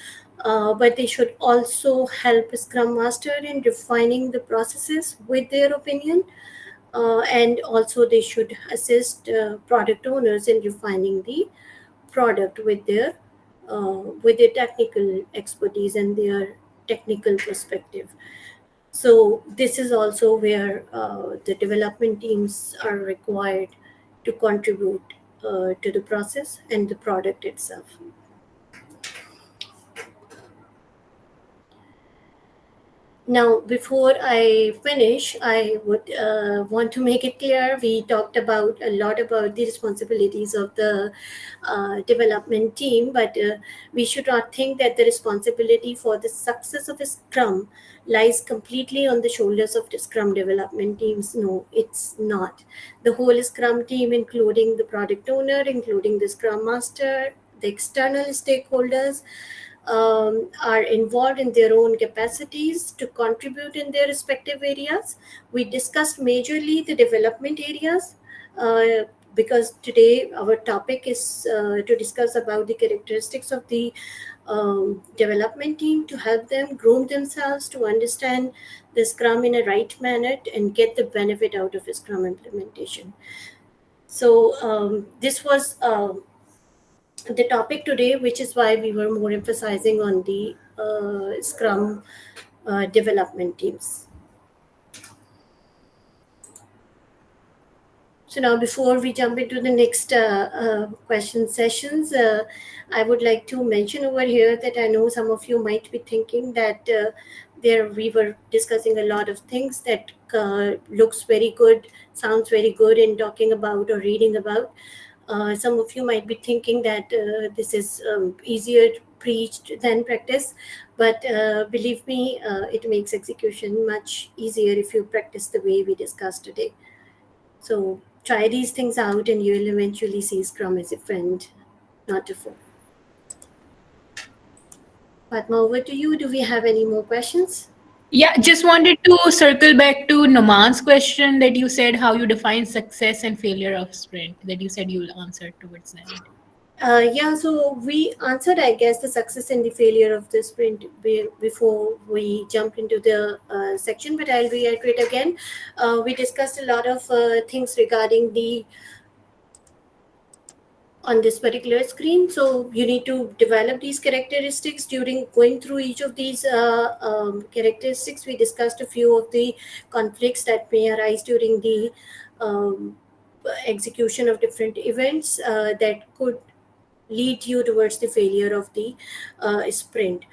but they should also help Scrum Master in refining the processes with their opinion, and also they should assist product owners in refining the product with their technical expertise and their technical perspective. So this is also where the development teams are required to contribute to the process and the product itself. Now, before I finish, I would want to make it clear, we talked about a lot about the responsibilities of the development team, but we should not think that the responsibility for the success of a Scrum lies completely on the shoulders of the Scrum development teams. No, it's not. The whole Scrum team, including the product owner, including the Scrum Master, the external stakeholders, are involved in their own capacities to contribute in their respective areas. We discussed majorly the development areas because today our topic is to discuss about the characteristics of the development team, to help them groom themselves to understand the Scrum in a right manner and get the benefit out of a Scrum implementation. So this was the topic today, which is why we were more emphasizing on the Scrum development teams. So now, before we jump into the next question sessions, I would like to mention over here that I know some of you might be thinking that there we were discussing a lot of things that looks very good, sounds very good in talking about or reading about. Some of you might be thinking that this is easier preached than practice, but believe me, it makes execution much easier if you practice the way we discussed today. So try these things out, and you'll eventually see Scrum as a friend, not a foe. Padma, over to you. Do we have any more questions? Yeah, just wanted to circle back to Noman's question that you said how you define success and failure of sprint, that you said you'll answer towards the end. Yeah, so we answered, I guess, the success and the failure of the sprint before we jump into the section, but I'll reiterate again. We discussed a lot of things regarding the on this particular screen. So you need to develop these characteristics during going through each of these characteristics. We discussed a few of the conflicts that may arise during the um, execution of different events that could lead you towards the failure of the sprint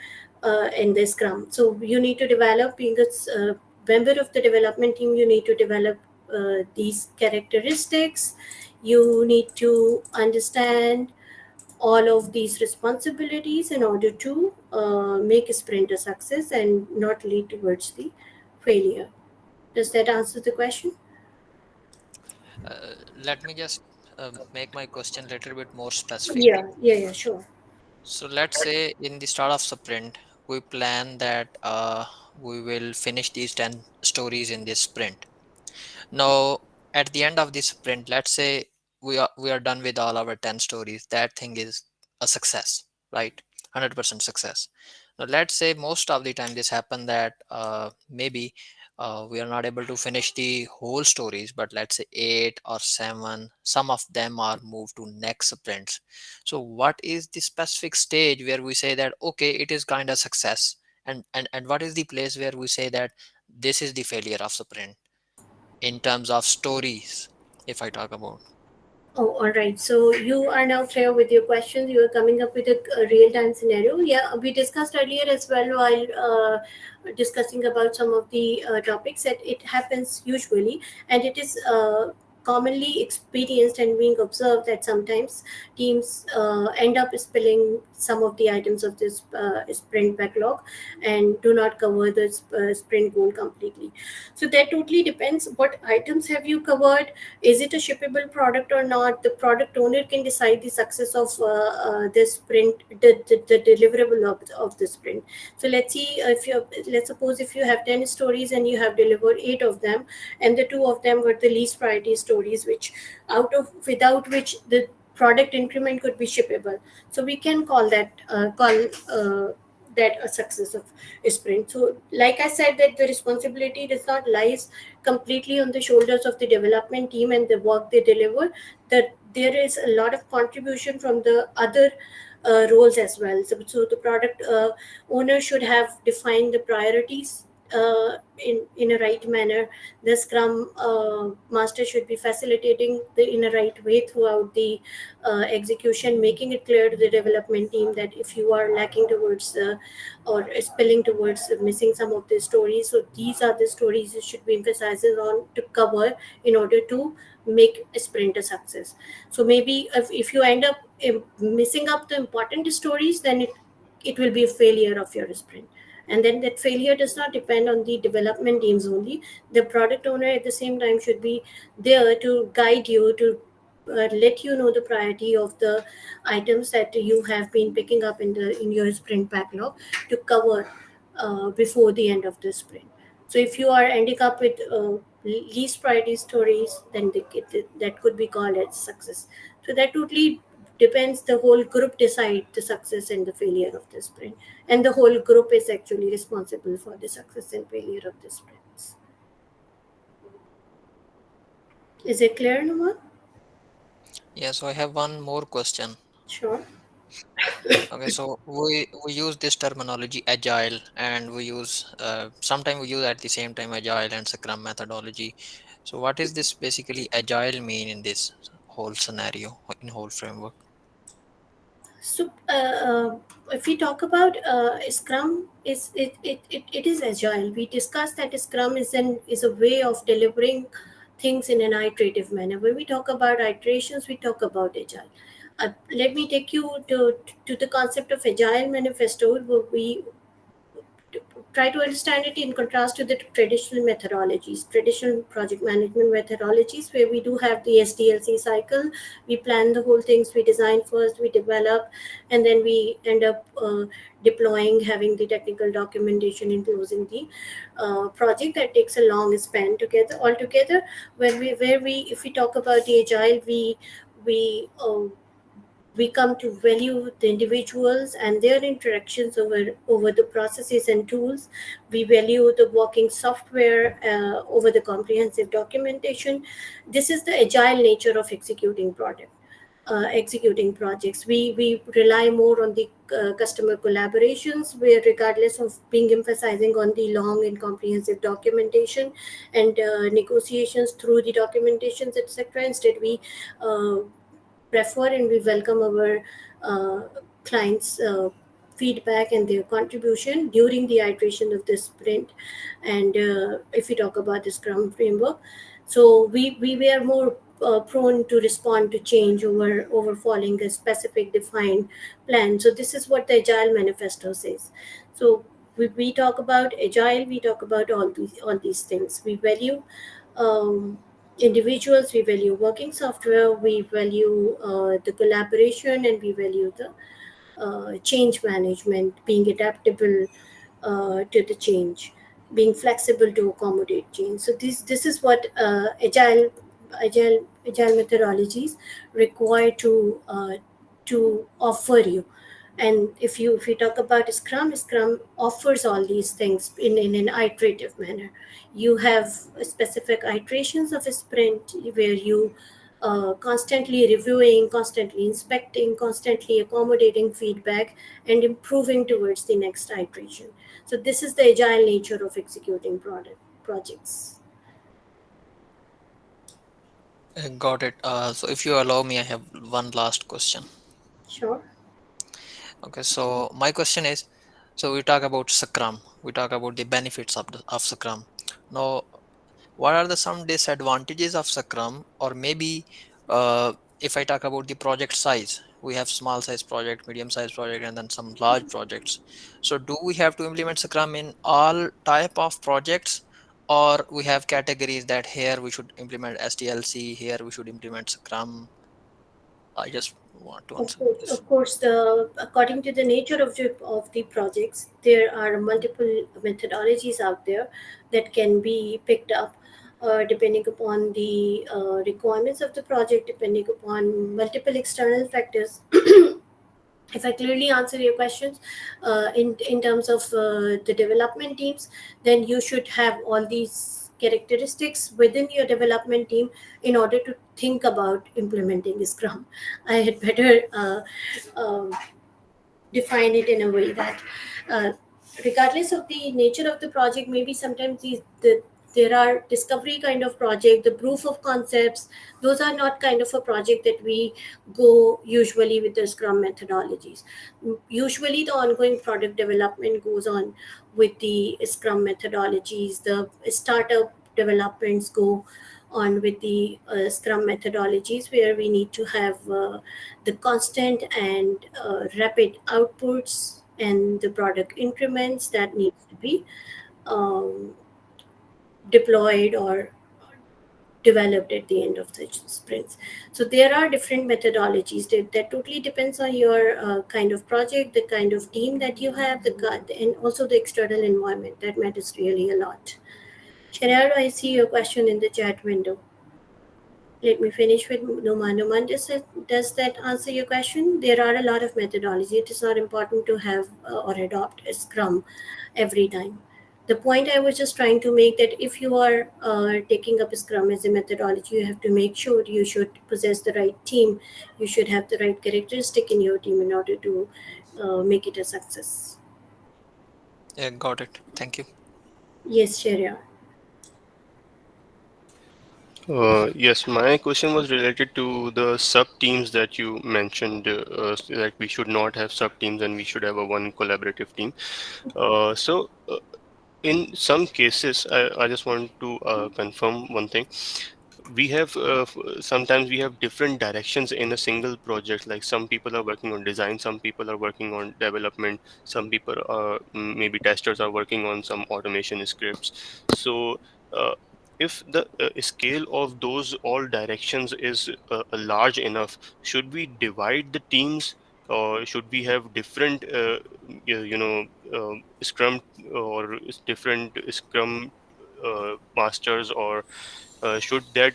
in the scrum. So you need to develop, being a member of the development team, you need to develop these characteristics. You need to understand all of these responsibilities in order to make a sprint a success and not lead towards the failure. Does that answer the question? Let me just make my question a little bit more specific. Yeah, sure. So let's say in the start of sprint, we plan that we will finish these 10 stories in this sprint. Now, at the end of this sprint, let's say we are done with all our 10 stories. That thing is a success, right? 100% success. Now, let's say most of the time this happen that maybe we are not able to finish the whole stories, but let's say 8 or 7, some of them are moved to next sprints. So what is the specific stage where we say that, okay, it is kind of success? And what is the place where we say that this is the failure of sprint? In terms of stories, if I talk about. Oh, all right. So you are now clear with your questions. You are coming up with a real-time scenario. Yeah, we discussed earlier as well while discussing about some of the topics that it happens usually, and it is commonly experienced and being observed that sometimes teams end up spilling some of the items of this sprint backlog and do not cover the sprint goal completely. So that totally depends. What items have you covered? Is it a shippable product or not? The product owner can decide the success of this sprint, the deliverable of the sprint. So let's suppose if you have 10 stories and you have delivered 8 of them, and the 2 of them were the least priority stories, which without which the product increment could be shippable. So we can call that a success of a sprint. So like I said, that the responsibility does not lies completely on the shoulders of the development team and the work they deliver, that there is a lot of contribution from the other roles as well. So the product owner should have defined the priorities in a right manner. The scrum master should be facilitating in a right way throughout the execution, making it clear to the development team that if you are lacking towards or spilling towards missing some of the stories, so these are the stories you should be emphasizing on to cover in order to make a sprint a success. So maybe if you end up missing up the important stories, then it will be a failure of your sprint. And then that failure does not depend on the development teams only. The product owner at the same time should be there to guide you, to let you know the priority of the items that you have been picking up in your sprint backlog to cover before the end of the sprint. So if you are ending up with least priority stories, then that could be called as success. So that totally depends. The whole group decide the success and the failure of the sprint, and the whole group is actually responsible for the success and failure of the sprints. Is it clear, Numan? Yeah, so I have one more question. Sure. Okay, so we use this terminology agile, and we use sometimes we use at the same time agile and scrum methodology. So what is this basically agile mean in this whole scenario, in whole framework? So, if we talk about Scrum, it is agile. We discussed that Scrum is a way of delivering things in an iterative manner. When we talk about iterations, we talk about agile. Let me take you to the concept of agile manifesto. Where we try to understand it in contrast to the traditional methodologies, traditional project management methodologies, where we do have the SDLC cycle. We plan the whole things, we design first, we develop, and then we end up deploying, having the technical documentation, and closing the project. That takes a long span together altogether. Where we if we talk about the agile, we come to value the individuals and their interactions over the processes and tools. We value the working software over the comprehensive documentation. This is the agile nature of executing projects. We rely more on the customer collaborations, where regardless of being emphasizing on the long and comprehensive documentation and negotiations through the documentations, etc. Instead, we uh, prefer and we welcome our uh, clients' feedback and their contribution during the iteration of the sprint. And if we talk about the Scrum framework, so we were more prone to respond to change over following a specific defined plan. So this is what the Agile Manifesto says. So we talk about Agile, we talk about all these things. We value um, individuals, we value working software, we value the collaboration, and we value the change management, being adaptable to the change, being flexible to accommodate change. So this is what agile methodologies require to offer you. And if you talk about Scrum offers all these things in an iterative manner. You have specific iterations of a sprint where you constantly reviewing, constantly inspecting, constantly accommodating feedback, and improving towards the next iteration. So this is the agile nature of executing projects. Got it. So if you allow me, I have one last question. Sure. Okay, so my question is, so we talk about Scrum, we talk about the benefits of Scrum. Now, what are the some disadvantages of Scrum, or maybe if I talk about the project size, we have small size project, medium size project, and then some large projects. So do we have to implement Scrum in all type of projects, or we have categories that here we should implement SDLC, here we should implement Scrum? I just want to answer this. Of course, according to the nature of the projects, there are multiple methodologies out there that can be picked up, depending upon the requirements of the project, depending upon multiple external factors. If I clearly answer your questions, in terms of the development teams, then you should have all these characteristics within your development team in order to think about implementing Scrum. I had better um define it in a way that uh, regardless of the nature of the project, maybe sometimes there are discovery kind of project, the proof of concepts, those are not kind of a project that we go usually with the Scrum methodologies. Usually the ongoing product development goes on with the Scrum methodologies. The startup developments go on with the Scrum methodologies, where we need to have the constant and rapid outputs and the product increments that needs to be um, deployed or developed at the end of the sprints. So there are different methodologies that totally depends on your kind of project, the kind of team that you have, and also the external environment. That matters really a lot. Sharar, I see your question in the chat window. Let me finish with Numan. Numan, does that answer your question? There are a lot of methodology. It is not important to have or adopt a Scrum every time. The point I was just trying to make, that if you are taking up Scrum as a methodology, you have to make sure you should possess the right team. You should have the right characteristic in your team in order to make it a success. Yeah, got it. Thank you. Yes, Sharia. Yes, my question was related to the sub teams that you mentioned, that we should not have sub teams and we should have a one collaborative team. In some cases, I just want to confirm one thing. We have sometimes we have different directions in a single project. Like some people are working on design, some people are working on development, some people are maybe testers are working on some automation scripts. So uh, if the scale of those all directions is large enough, should we divide the teams, or should we have different scrum, or different scrum masters, or should that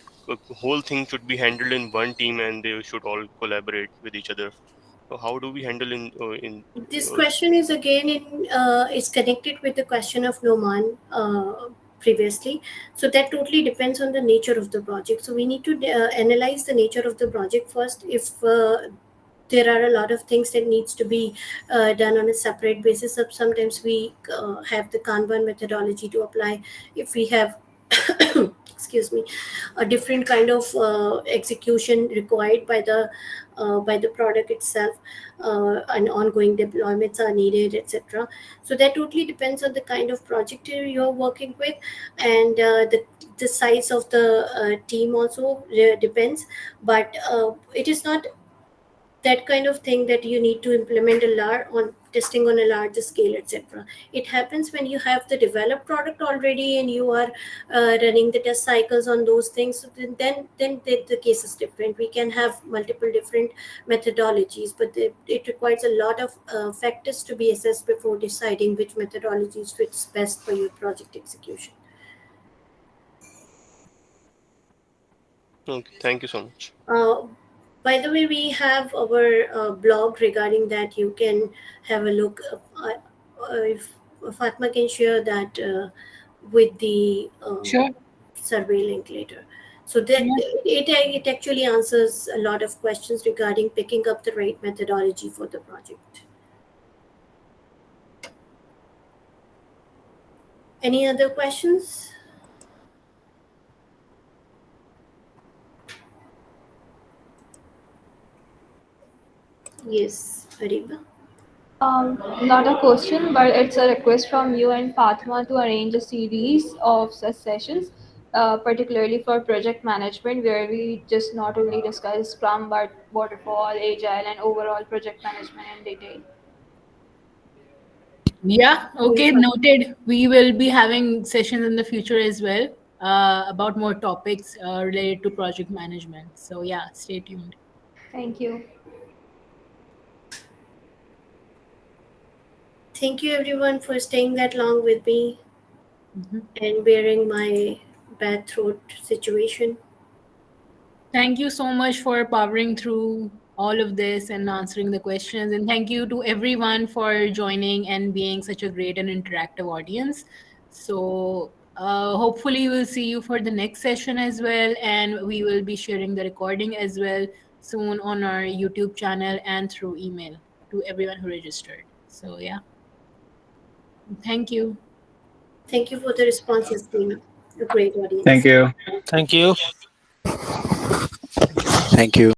whole thing should be handled in one team and they should all collaborate with each other? So how do we handle in This uh, question is again is connected with the question of Noman previously. So that totally depends on the nature of the project. So we need to analyze the nature of the project first. If there are a lot of things that needs to be done on a separate basis, sometimes we have the Kanban methodology to apply. If we have excuse me, a different kind of execution required by the product itself, and ongoing deployments are needed, etc. So that totally depends on the kind of project you're working with, and the size of the team also depends. But it is not that kind of thing that you need to implement a large on testing on a larger scale, etc. It happens when you have the developed product already and you are running the test cycles on those things. So then the case is different. We can have multiple different methodologies, but it requires a lot of factors to be assessed before deciding which methodologies fits best for your project execution. okay, thank you so much. uh, by the way, we have our blog regarding that. You can have a look. If Fatma can share that with the Sure. survey link later. So that Yeah. it actually answers a lot of questions regarding picking up the right methodology for the project. Any other questions? Yes, Ariba. Not a question, but it's a request from you and Fatma to arrange a series of such sessions, particularly for project management, where we just not only discuss Scrum but waterfall, agile, and overall project management in detail. Yeah, Yes, okay, noted. We will be having sessions in the future as well about more topics related to project management. So, yeah, stay tuned. Thank you. thank you everyone for staying that long with me Mhm. and bearing my bad throat situation. Thank you so much for powering through all of this and answering the questions. And thank you to everyone for joining and being such a great and interactive audience. So, hopefully, we'll see you for the next session as well. And we will be sharing the recording as well soon on our YouTube channel and through email to everyone who registered. So, yeah, thank you. Thank you for the responses, being a great Thank audience. you. Thank you. Thank you. Thank you.